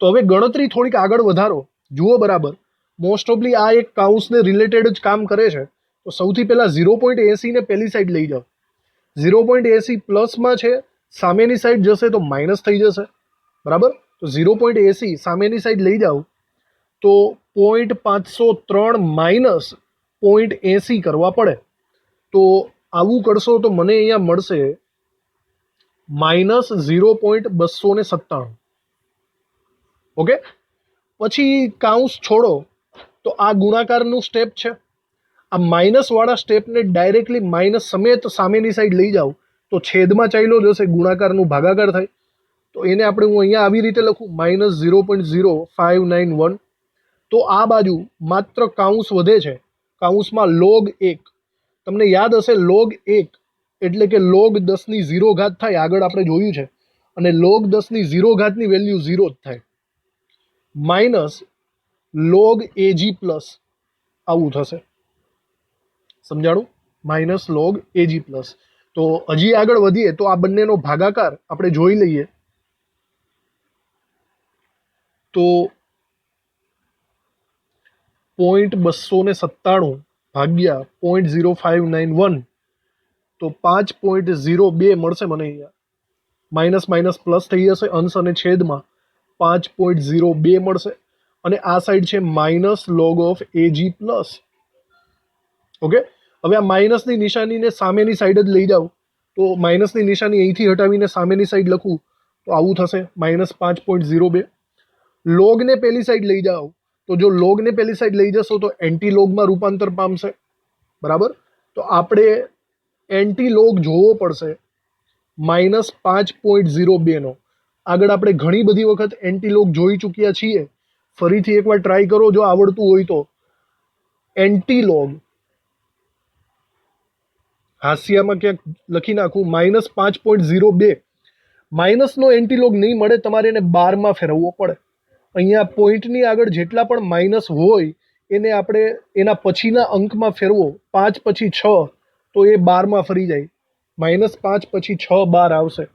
તો હવે ગણતરી થોડીક આગળ વધારો, જુઓ બરાબર. મોસ્ટ ઓફલી આ એક કાઉન્સને રિલેટેડ જ કામ કરે છે. તો સૌથી પહેલાં 0.80 ને પહેલી સાઈડ લઈ જાઓ. 0.80 પ્લસમાં છે, સામેની સાઈડ જશે તો માઇનસ થઈ જશે, બરાબર. તો 0.80 સામેની સાઈડ લઈ જાઓ તો 0.503 માઇનસ 0.80 કરવા પડે. તો આવું કરશો તો મને અહીંયા મળશે માઇનસ 0.297. ઓકે, પછી કાઉન્સ છોડો તો આ ગુણાકારનું સ્ટેપ છે. આ માઇનસ વાળા સ્ટેપને ડાયરેક્ટલી માઇનસ સમેત સામેની સાઈડ લઈ જાઓ તો છેદમાં ચાલ્યો જશે, ગુણાકારનું ભાગાકાર થાય. તો એને આપણે હું અહીંયા આવી રીતે લખું માઇનસ 0.0591. તો આ બાજુ માત્ર કાઉન્સ વધે છે, કાઉન્સમાં log 1. તમને યાદ હશે log 1 એટલે કે log 10 ની 0 ઘાત થાય, આગળ આપણે જોયું છે, અને log 10 ની 0 ઘાતની વેલ્યુ 0 જ થાય, માઇનસ log Ag પ્લસ આવું થશે. સમજાણું? Minus log Ag plus. તો હજી આગળ વધીએ તો આ બંનેનો ભાગાકાર આપણે જોઈ લઈએ. તો 0.297 ભાગ્યા 0.0591 તો 5.02 મળશે મને અહીંયા. માઇનસ માઇનસ પ્લસ થઈ જશે, અંશ અને છેદમાં 5.02 મળશે, અને આ સાઈડ છે minus log of Ag plus. Okay, હવે આ માઇનસની નિશાનીને સામેની સાઈડ જ લઈ જાઓ, તો માઇનસની નિશાની અહીંથી હટાવીને સામેની સાઈડ લખું તો આવું થશે, માઇનસ 5.02. લોગને પેલી સાઈડ લઈ જાઓ, તો જો લોગને પેલી સાઈડ લઈ જશો તો એન્ટી લોગમાં રૂપાંતર પામશે, બરાબર. તો આપણે એન્ટી લોગ જોવો પડશે માઇનસ 5.02 નો. આગળ આપણે ઘણી બધી વખત એન્ટી લોગ જોઈ ચૂક્યા છીએ, ફરીથી એકવાર ટ્રાય કરો જો આવડતું હોય તો. એન્ટી લોગ હાસ્યામાં ક્યાંક લખી નાખું, માઇનસ 5.02. માઇનસનો એન્ટીલોગ નહીં મળે, તમારે એને બારમાં ફેરવવો પડે. અહીંયા પોઈન્ટની આગળ જેટલા પણ માઇનસ હોય એને આપણે એના પછીના અંકમાં ફેરવો. 5 પછી 6 તો એ 12માં ફરી જાય, -5 પછી 6 12 આવશે,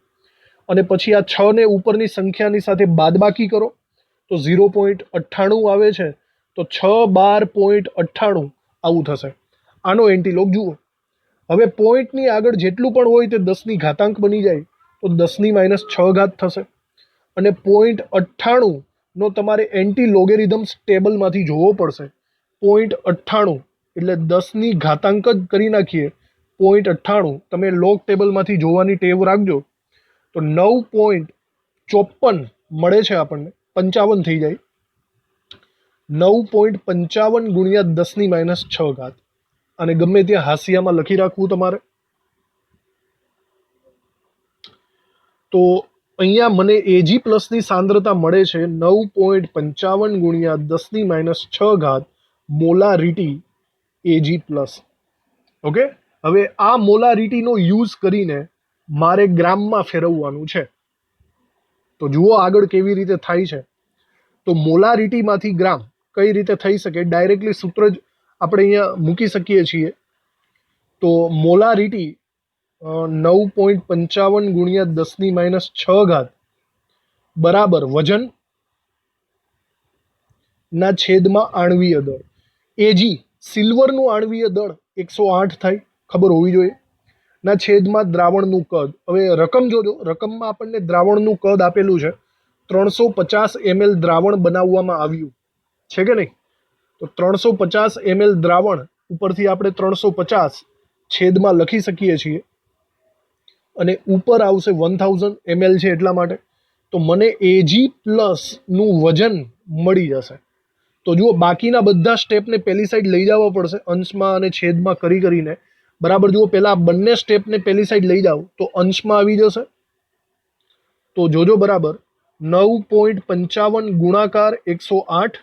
અને પછી આ 6 ને ઉપરની સંખ્યાની સાથે બાદબાકી કરો તો 0.98 આવે છે, તો 6 12.98 આવું થશે. આનો એન્ટીલોગ જુઓ. હવે પોઈન્ટની આગળ જેટલું પણ હોય તે 10ની ઘાતાંક બની જાય, તો 10ની -6 ઘાત થશે, અને 0.98 નો તમારે એન્ટી લોગેરિધમ્સ ટેબલમાંથી જોવો પડશે. 0.98 એટલે 10ની ઘાતાંક જ કરી નાખીએ, 0.98 તમે લોગ ટેબલમાંથી જોવાની ટેવ રાખજો, તો 9.54 મળે છે આપણને, 55 થઈ જાય. 9.55 ગુણ્યા 10ની -6 ઘાત, અને ગમે ત્યાં હાંસિયામાં લખી રાખવું તમારે. તો અહીંયા મને Ag પ્લસની સાંદ્રતા મળે છે 9.55 ગુણ્યા 10ની -6 ઘાત મોલારિટી Ag પ્લસ. ઓકે, હવે આ મોલારિટીનો યુઝ કરીને મારે ગ્રામમાં ફેરવવાનું છે. તો જુઓ આગળ કેવી રીતે થાય છે. તો મોલારિટીમાંથી ગ્રામ કઈ રીતે થઈ શકે, ડાયરેક્ટલી સૂત્ર જ આપણે અહીંયા મૂકી શકીએ છીએ. તો મોલારિટી 9.55 ગુણ્યા 10ની -6 ઘાત બરાબર વજન ના છેદમાં આણવીય દળ. Ag સિલ્વરનું આણવીય દળ 108 થાય, ખબર હોવી જોઈએ, ના છેદમાં દ્રાવણનું કદ. હવે રકમ જોજો, રકમમાં આપણને દ્રાવણનું કદ આપેલું છે, 350 ml દ્રાવણ બનાવવામાં આવ્યું છે કે નહીં. તો 350 ml દ્રાવણ ઉપરથી આપણે 350 છેદમાં લખી શકીએ છીએ, અને ઉપર આવશે 1000 ml છે એટલા માટે. તો મને Ag પ્લસનું વજન મળી જશે. તો જુઓ બાકીના બધા સ્ટેપને પહેલી સાઈડ લઈ જવા પડશે, અંશમાં અને છેદમાં કરીને, બરાબર. જુઓ પહેલા બંને સ્ટેપને પહેલી સાઈડ લઈ જાઓ તો અંશમાં આવી જશે. તો જોજો બરાબર, 9.55 ગુણાકાર 108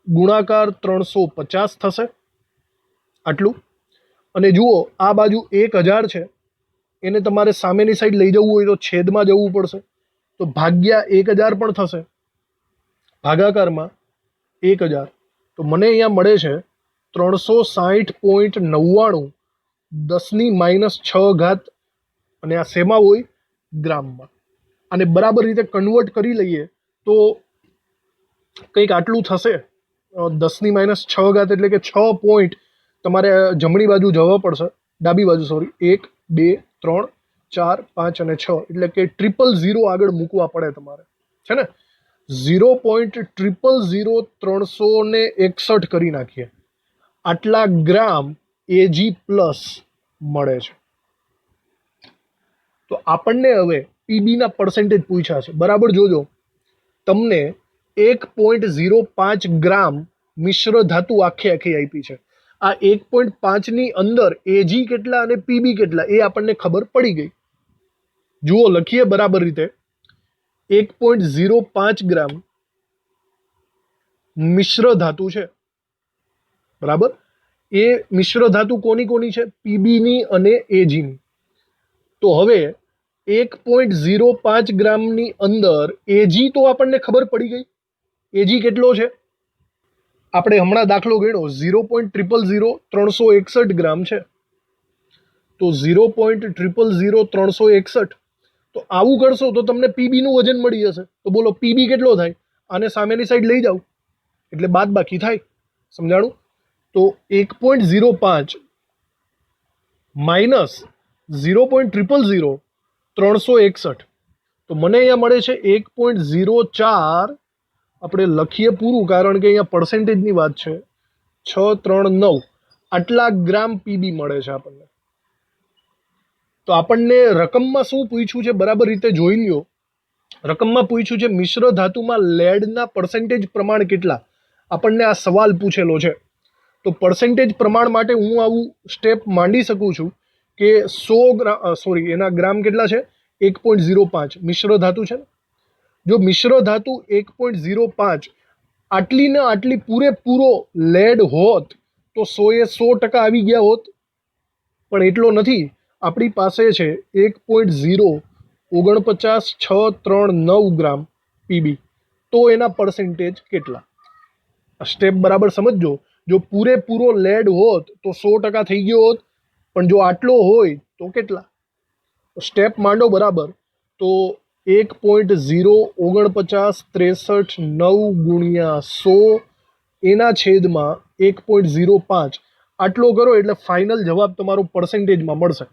ગુણાકાર 350 થશે, આટલું. અને જુઓ આ બાજુ 1000 છે, એને તમારે સામેની સાઈડ લઈ જવું હોય તો છેદમાં જવું પડશે, તો ભાગ્યા 1000 પણ થશે, ભાગાકારમાં 1000. તો મને અહીંયા મળે છે 360.99 10ની -6 ઘાત, અને આ શેમાં હોય, ગ્રામમાં. અને બરાબર રીતે કન્વર્ટ કરી લઈએ તો કંઈક આટલું થશે. 10ની -6 ઘાત એટલે કે 6 પોઈન્ટ તમારે જમણી બાજુ જવા પડશે, ડાબી બાજુ સોરી, 1 2 3 4 5 અને 6, એટલે કે 000 આગળ મૂકવા પડે તમારે, છે ને. 0.000361 કરી નાખીએ, આટલા ગ્રામ Ag પ્લસ મળે છે. તો આપણને હવે પીબીના પર્સન્ટેજ પૂછ્યા છે, બરાબર. જોજો, તમને 1.05 ગ્રામ મિશ્ર ધાતુ આખી આપી છે. આ 1.5ની અંદર Ag કેટલા અને પીબી કેટલા એ આપણને ખબર પડી ગઈ. જુઓ લખીએ બરાબર રીતે, 1.05 ગ્રામ મિશ્ર ધાતુ છે, બરાબર. એ મિશ્ર ધાતુ કોની કોની છે? પીબીની અને એજીની. તો હવે 1.05 ગ્રામની અંદર એજી તો આપણને ખબર પડી ગઈ. એજી કેટલો છે? આપણે હમણાં દાખલો ગણ્યો 0.0000361 ગ્રામ છે. તો 0.0000361. તો આવું કરશો તો તમને પીબીનું વજન મળી જશે. તો બોલો પીબી કેટલો થાય? આને સામેની સાઈડ લઈ જાઓ એટલે બાદ બાકી થાય. સમજાણું? તો 1.05 માઇનસ 0.0000361. તો મને અહીંયા મળે છે 1.04. આપણે લખીએ પૂરું, કારણ કે અહીંયા પર્સેન્ટેજની વાત છે. 639 આટલા ગ્રામ પીબી મળે છે આપણને. તો આપણને રકમમાં શું પૂછ્યું છે બરાબર રીતે જોઈ લ્યો. રકમમાં પૂછ્યું છે મિશ્ર ધાતુમાં લેડના પર્સેન્ટેજ પ્રમાણ કેટલા. આપણને આ સવાલ પૂછેલો છે. તો પર્સેન્ટેજ પ્રમાણ માટે હું આવું સ્ટેપ માંડી શકું છું કે 100 ગ્રામ, એના ગ્રામ કેટલા છે? 1.05 મિશ્ર ધાતુ છે ને. જો મિશ્ર ધાતુ 1.05 આટલી ને આટલી પૂરેપૂરો લેડ હોત તો 100% આવી ગયા હોત, પણ એટલો નથી. આપણી પાસે છે 1.0499639 ગ્રામ પીબી. તો એના પર્સેન્ટેજ કેટલા? સ્ટેપ બરાબર સમજજો. જો પૂરેપૂરો લેડ હોત તો 100% થઈ ગયો હોત, પણ જો આટલો હોય તો કેટલા? સ્ટેપ માંડો બરાબર. તો 1.0493639 ગુણ્યા 100 એના છેદમાં 1.05 આટલો કરો એટલે ફાઇનલ જવાબ તમારો પર્સેન્ટેજમાં મળશે.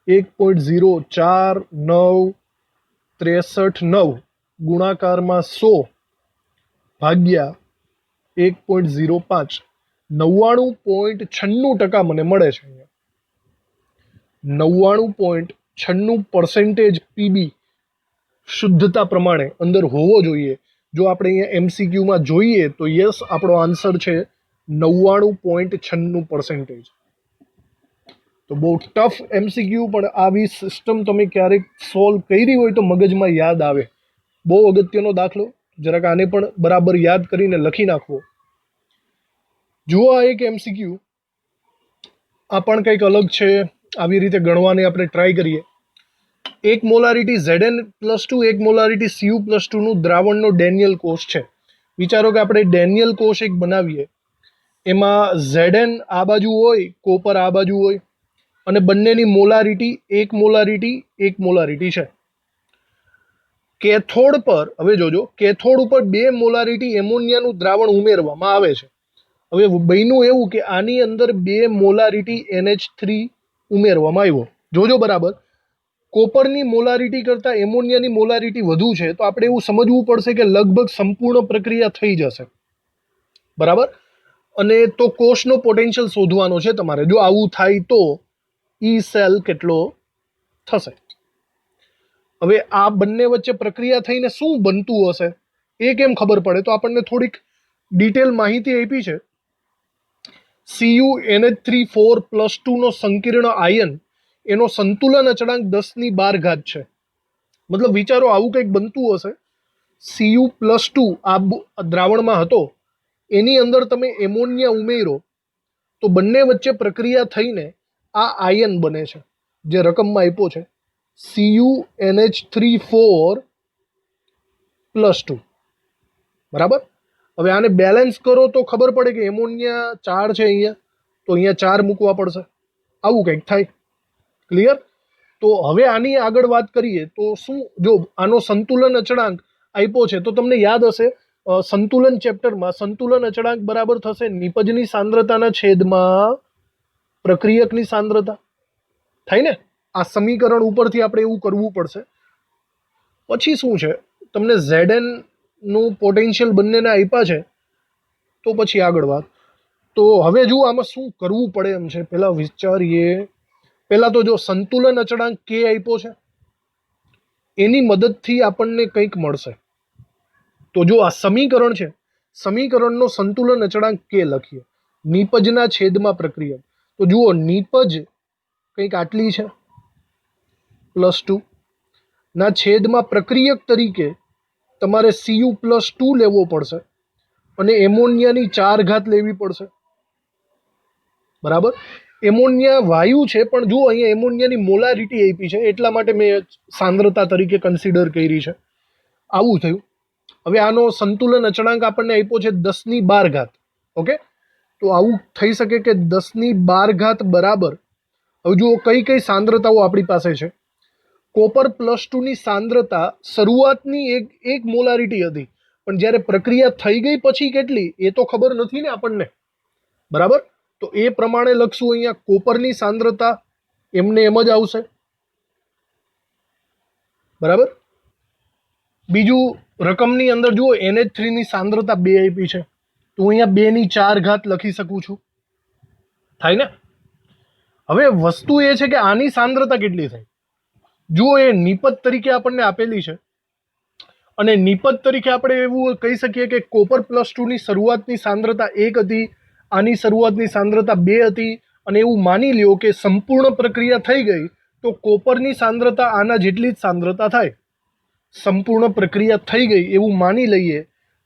1.0493639 ગુણાકારમાં 100 ભાગ્યા 1.05 99.96% મને મળે છે. 99.96% પીબી શુદ્ધતા પ્રમાણે અંદર હોવો જોઈએ. જો આપણે અહીંયા એમસીક્યુમાં જોઈએ તો યસ, આપણો આન્સર છે 99.96%. તો બહુ ટફ એમસીક્યુ, પણ આવી સિસ્ટમ તમે ક્યારેક સોલ્વ કરી હોય તો મગજમાં યાદ આવે. બહુ અગત્યનો દાખલો, જરાક આને પણ બરાબર યાદ કરીને લખી નાખવો. જુઓ આ એક એમસીક્યુ, આ પણ કંઈક અલગ છે. આવી રીતે ગણવાની આપણે ટ્રાય કરીએ. એક મોલારિટી Zn+2, એક મોલારિટી Cu+2 નું દ્રાવણનો ડેનિયલ કોષ છે. વિચારો કે આપણે ડેનિયલ કોષ એક બનાવીએ, એમાં Zn આ બાજુ હોય, કોપર આ બાજુ હોય, અને બંનેની મોલારિટી 1 મોલારિટી છે. કેથોડ પર, હવે જોજો, કેથોડ ઉપર 2 મોલારિટી એમોનિયાનું દ્રાવણ ઉમેરવામાં આવે છે. હવે બન્યું એવું કે આની અંદર 2 મોલારિટી NH3 ઉમેરવામાં આવ્યો. જોજો બરાબર, કોપરની મોલારિટી કરતાં એમોનિયાની મોલારિટી વધુ છે. તો આપણે એવું સમજવું પડશે કે લગભગ સંપૂર્ણ પ્રક્રિયા થઈ જશે. બરાબર. અને તો કોષનો પોટેન્શિયલ શોધવાનો છે તમારે. જો આવું થાય તો ઈ સેલ કેટલો થશે. હવે આ બંને વચ્ચે પ્રક્રિયા થઈને શું બનતું હશે એ કેમ ખબર પડે? તો આપણને થોડીક ડિટેલ માહિતી આપી છે. CuNH3 4+2 નો સંકીર્ણ આયન, એનો સંતુલન અચળાંક 10⁻12 છે. મતલબ વિચારો આવું કંઈક બનતું હશે. Cu+2 આ દ્રાવણમાં હતો, એની અંદર તમે એમોનિયા ઉમેરો તો બંને વચ્ચે પ્રક્રિયા થઈને આ આયન બને છે, જે રકમમાં આપ્યો છે CuNH3 4+2. બરાબર. હવે આને બેલેન્સ કરો તો ખબર પડે કે એમોનિયા 4 છે અહીંયા, તો અહીંયા 4 મૂકવા પડશે. આવું કંઈક થાય. ક્લિયર? તો હવે આની આગળ વાત કરીએ તો શું, જો આનો સંતુલન અચળાંક આપ્યો છે તો તમને યાદ હશે સંતુલન ચેપ્ટરમાં સંતુલન અચળાંક બરાબર થશે નિપજની સાંદ્રતાના છેદમાં પ્રક્રિયકની સાંદ્રતા. થાય ને? આ સમીકરણ ઉપરથી આપણે એવું કરવું પડશે. પછી શું છે, તમને Zn નું પોટેન્શિયલ બંનેને આપ્યા છે, તો પછી આગળ વાત. તો હવે જુઓ આમાં શું કરવું પડે એમ છે. પહેલા વિચારીએ. પહેલા તો જો સંતુલન અચળાંક K આપ્યો છે, એની મદદથી આપણને કંઈક મળશે. તો જો આ સમીકરણ છે, સમીકરણનો સંતુલન અચળાંક K લખીએ, નિપજના છેદમાં પ્રક્રિયક. તો જુઓ નિપજ કંઈક આટલી છે, +2 ના છેદમાં પ્રક્રિયક તરીકે તમારે Cu+2 લેવો પડશે અને એમોનિયાની 4 ઘાત લેવી પડશે. બરાબર. એમોનિયા વાયુ છે, પણ જુઓ અહીંયા એમોનિયાની મોલારિટી આપી છે એટલા માટે મેં સાંદ્રતા તરીકે કન્સિડર કરી છે. આવું થયું. હવે આનો સંતુલન અચળાંક આપણને આપ્યો છે 10^12. ઓકે, તો આવું થઈ શકે કે 10^12 બરાબર. હવે જુઓ કઈ કઈ સાંદ્રતાઓ આપણી પાસે છે. કોપર +2 ની સાંદ્રતા શરૂઆતની એક મોલારિટી હતી, પણ જ્યારે પ્રક્રિયા થઈ ગઈ પછી કેટલી એ તો ખબર નથી ને આપણને. બરાબર, તો એ પ્રમાણે લખશું. અહીંયા કોપરની સાંદ્રતા એમને એમ જ આવશે. બરાબર. બીજું રકમની અંદર જુઓ NH3 ની સાંદ્રતા 2 આપી છે, તો અહીંયા 2^4 લખી શકું છું. થાય ને. હવે વસ્તુ એ છે કે આની સાંદ્રતા કેટલી થાય. જુઓ એ નિપજ તરીકે આપણને આપેલી છે, અને નિપજ તરીકે આપણે એવું કહી શકીએ કે કોપર +2 ની શરૂઆતની સાંદ્રતા 1 હતી, આની શરૂઆતની સાંદ્રતા 2 હતી, અને એવું માની લ્યો કે સંપૂર્ણ પ્રક્રિયા થઈ ગઈ તો કોપરની સાંદ્રતા આના જેટલી જ સાંદ્રતા થાય. સંપૂર્ણ પ્રક્રિયા થઈ ગઈ એવું માની લઈએ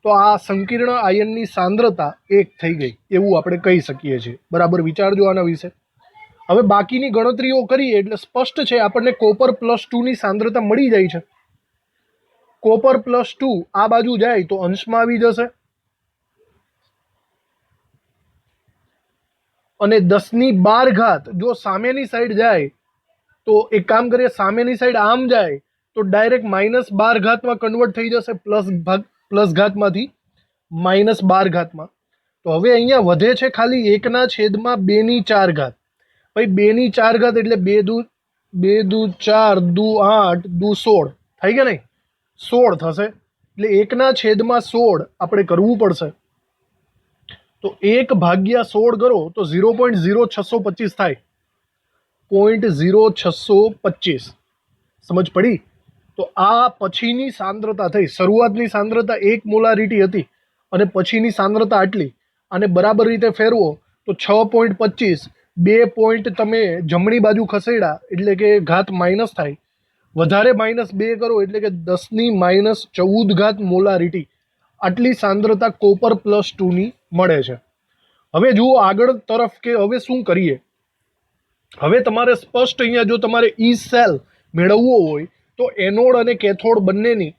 તો આ સંકીર્ણ આયનની સાંદ્રતા 1 થઈ ગઈ એવું આપણે કહી શકીએ છીએ. બરાબર, વિચારજો આના વિશે. હવે બાકીની ગણતરીઓ કરીએ એટલે સ્પષ્ટ છે, આપણને કોપર +2 ની સાંદ્રતા મળી જાય છે. કોપર +2 આ બાજુ જાય તો અંશમાં આવી જશે, અને 10^12 જો સામેની સાઈડ જાય તો એક કામ કરીએ, સામેની સાઈડ આમ જાય તો ડાયરેક્ટ -12 કન્વર્ટ થઈ જશે, પ્લસ ઘાતમાંથી -12. તો હવે અહીંયા વધે છે ખાલી 1/2^4. ભાઈ 2^4 એટલે 2 × 4 = 8 × 16 થઈ ગયા નહીં, 16 થશે. એટલે 1/16 આપણે કરવું પડશે. તો 1/16 કરો તો 0.0625 થાય, 0.0625. સમજ પડી. તો આ પછીની સાંદ્રતા થઈ. શરૂઆતની સાંદ્રતા 1 મોલારિટી હતી અને પછીની સાંદ્રતા આટલી. આને બરાબર રીતે ફેરવો તો 6.25, 2 પોઈન્ટ તમે જમણી બાજુ ખસેડ્યા એટલે કે ઘાત માઇનસ થાય, વધારે -2 કરો એટલે કે 10^-14 મોલારિટી. આટલી સાંદ્રતા કોપર +2 ની મળે છે. હવે જુઓ આગળ તરફ કે હવે શું કરીએ. હવે તમારે સ્પષ્ટ અહીંયા જો તમારે ઈ સેલ મેળવવો હોય તો એનોડ અને કેથોડ બંનેની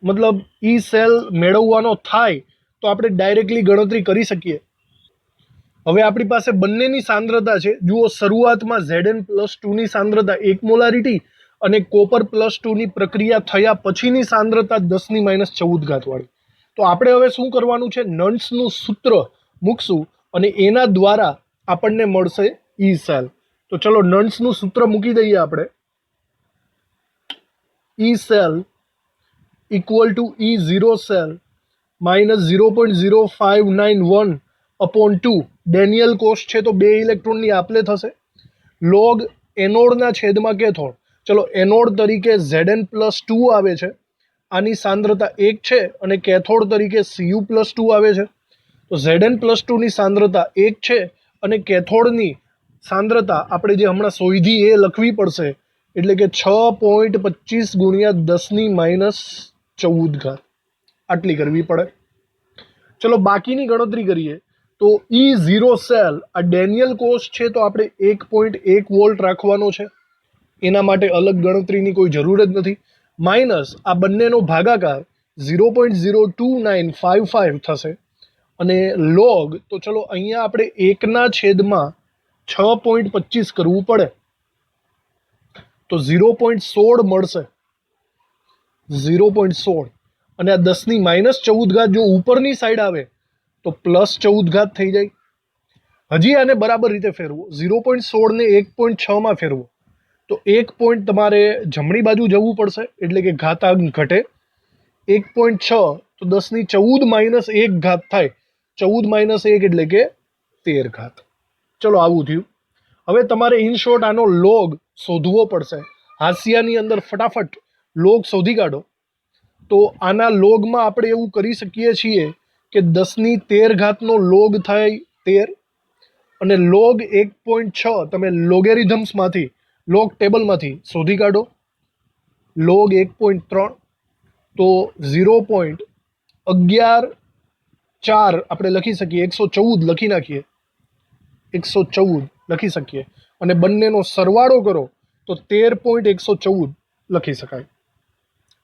મતલબ ઈ સેલ મેળવવાનો થાય તો આપણે ડાયરેક્ટલી ગણતરી કરી શકીએ. હવે આપણી પાસે બંનેની સાંદ્રતા છે. જુઓ શરૂઆતમાં Zn+2 ની સાંદ્રતા 1 મોલારિટી અને કોપર +2 ની પ્રક્રિયા થયા પછીની સાંદ્રતા 10^-14 વાળી. તો આપણે હવે શું કરવાનું છે, નન્સનું સૂત્ર મૂકશું અને એના દ્વારા આપણને મળશે ઈ સેલ. તો ચલો નન્સનું સૂત્ર મૂકી દઈએ આપણે. E cell = E0 cell -0.0591/2. Daniel કોસ્ટ છે તો 2 ઇલેક્ટ્રોનની આપલે થશે. લોગ એનોડના છેદમાં કેથોડ. ચલો એનોડ તરીકે Zn+2 આવે છે, આની સાંદ્રતા 1 છે, અને કેથોડ તરીકે Cu+2 આવે છે. તો Zn+2 ની સાંદ્રતા 1 છે અને કેથોડની સાંદ્રતા આપણે જે હમણાં શોધી એ લખવી પડશે, એટલે કે 6.25 × 10^-14 આટલી કરવી પડે. ચલો બાકીની ગણતરી કરીએ. તો E0 સેલ આ ડેનિયલ કોસ્ટ છે તો આપણે 1.1 વોલ્ટ રાખવાનો છે, એના માટે અલગ ગણતરીની કોઈ જરૂર જ નથી. માઇનસ આ બંનેનો ભાગાકાર 0.02955 થશે, અને લોગ તો ચલો અહીંયા આપણે 1/6.25 કરવું પડે તો 0.16 મળશે. 0.16, અને આ 10^-14 જો ઉપરની સાઈડ આવે તો +14 થઈ જાય. હજી આને બરાબર રીતે ફેરવો. 0.16 ને 1.6 ફેરવો તો 1 પોઈન્ટ તમારે જમણી બાજુ જવું પડશે એટલે કે ઘાતાંક ઘટે. 1.6 તો 10^-14 થાય, 14 - 1 એટલે કે 13. ચલો આવું થયું. હવે તમારે ઇન શોર્ટ આનો લોગ શોધવો પડશે. હાંસિયાની અંદર ફટાફટ લોગ શોધી કાઢો. તો આના લોગમાં આપણે એવું કરી શકીએ છીએ કે 10^13 નો લોગ થાય 13, અને લોગ 1.6 તમે લોગેરિધમ્સમાંથી લોગ ટેબલમાંથી શોધી કાઢો. લોગ 1.3 તો 0.114 આપણે લખી શકીએ, 114 લખી નાખીએ. 114 લખી શકીએ અને બંનેનો સરવાળો કરો તો 13.114 લખી શકાય.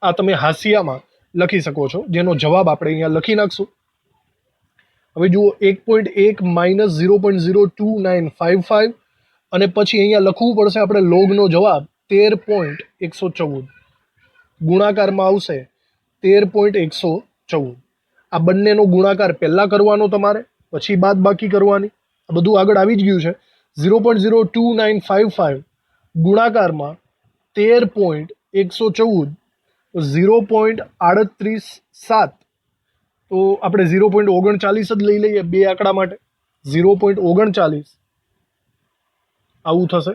આ તમે હાંસિયામાં લખી શકો છો, જેનો જવાબ આપણે અહીંયા લખી નાખશું. હવે જુઓ 1.1 માઇનસ 0.02955 અને પછી અહીંયા લખવું પડશે આપણે લોગનો જવાબ 13.114, ગુણાકારમાં આવશે 13.114. આ બંનેનો ગુણાકાર પહેલાં કરવાનો તમારે, પછી બાદ બાકી કરવાની. આ બધું આગળ આવી જ ગયું છે. 0.02955 ગુણાકારમાં 13.114, 0.387, તો આપણે 0.39 જ લઈ લઈએ બે આંકડા માટે. 0.39 આવું થશે.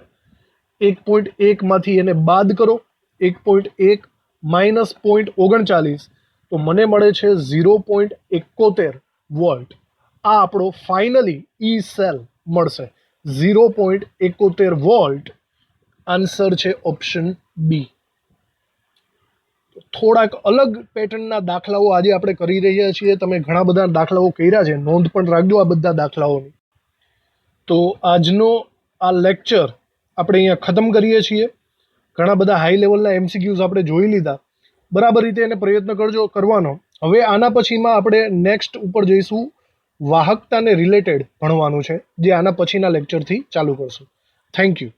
1.1 માંથી એને બાદ કરો, 1.1 માઇનસ 0.39, તો મને મળે છે 0.71 વોલ્ટ. આ આપણો ફાઇનલી ઈ સેલ મળશે, 0.71 વોલ્ટ. આન્સર છે ઓપ્શન બી. થોડાક અલગ પેટર્નના દાખલાઓ આજે આપણે કરી રહ્યા છીએ. તમે ઘણા બધા દાખલાઓ કર્યા છે, નોંધ પણ રાખજો આ બધા દાખલાઓની. તો આજનો આ લેક્ચર આપણે અહીંયા ખતમ કરીએ છીએ. ઘણા બધા હાઈ લેવલના MCQs આપણે જોઈ લીધા. બરાબર રીતે એને પ્રયત્ન કરજો કરવાનો. હવે આના પછીમાં આપણે નેક્સ્ટ ઉપર જઈશું, વાહકતાને રિલેટેડ ભણવાનું છે, જે આના પછીના લેક્ચરથી ચાલુ કરશું. Thank you.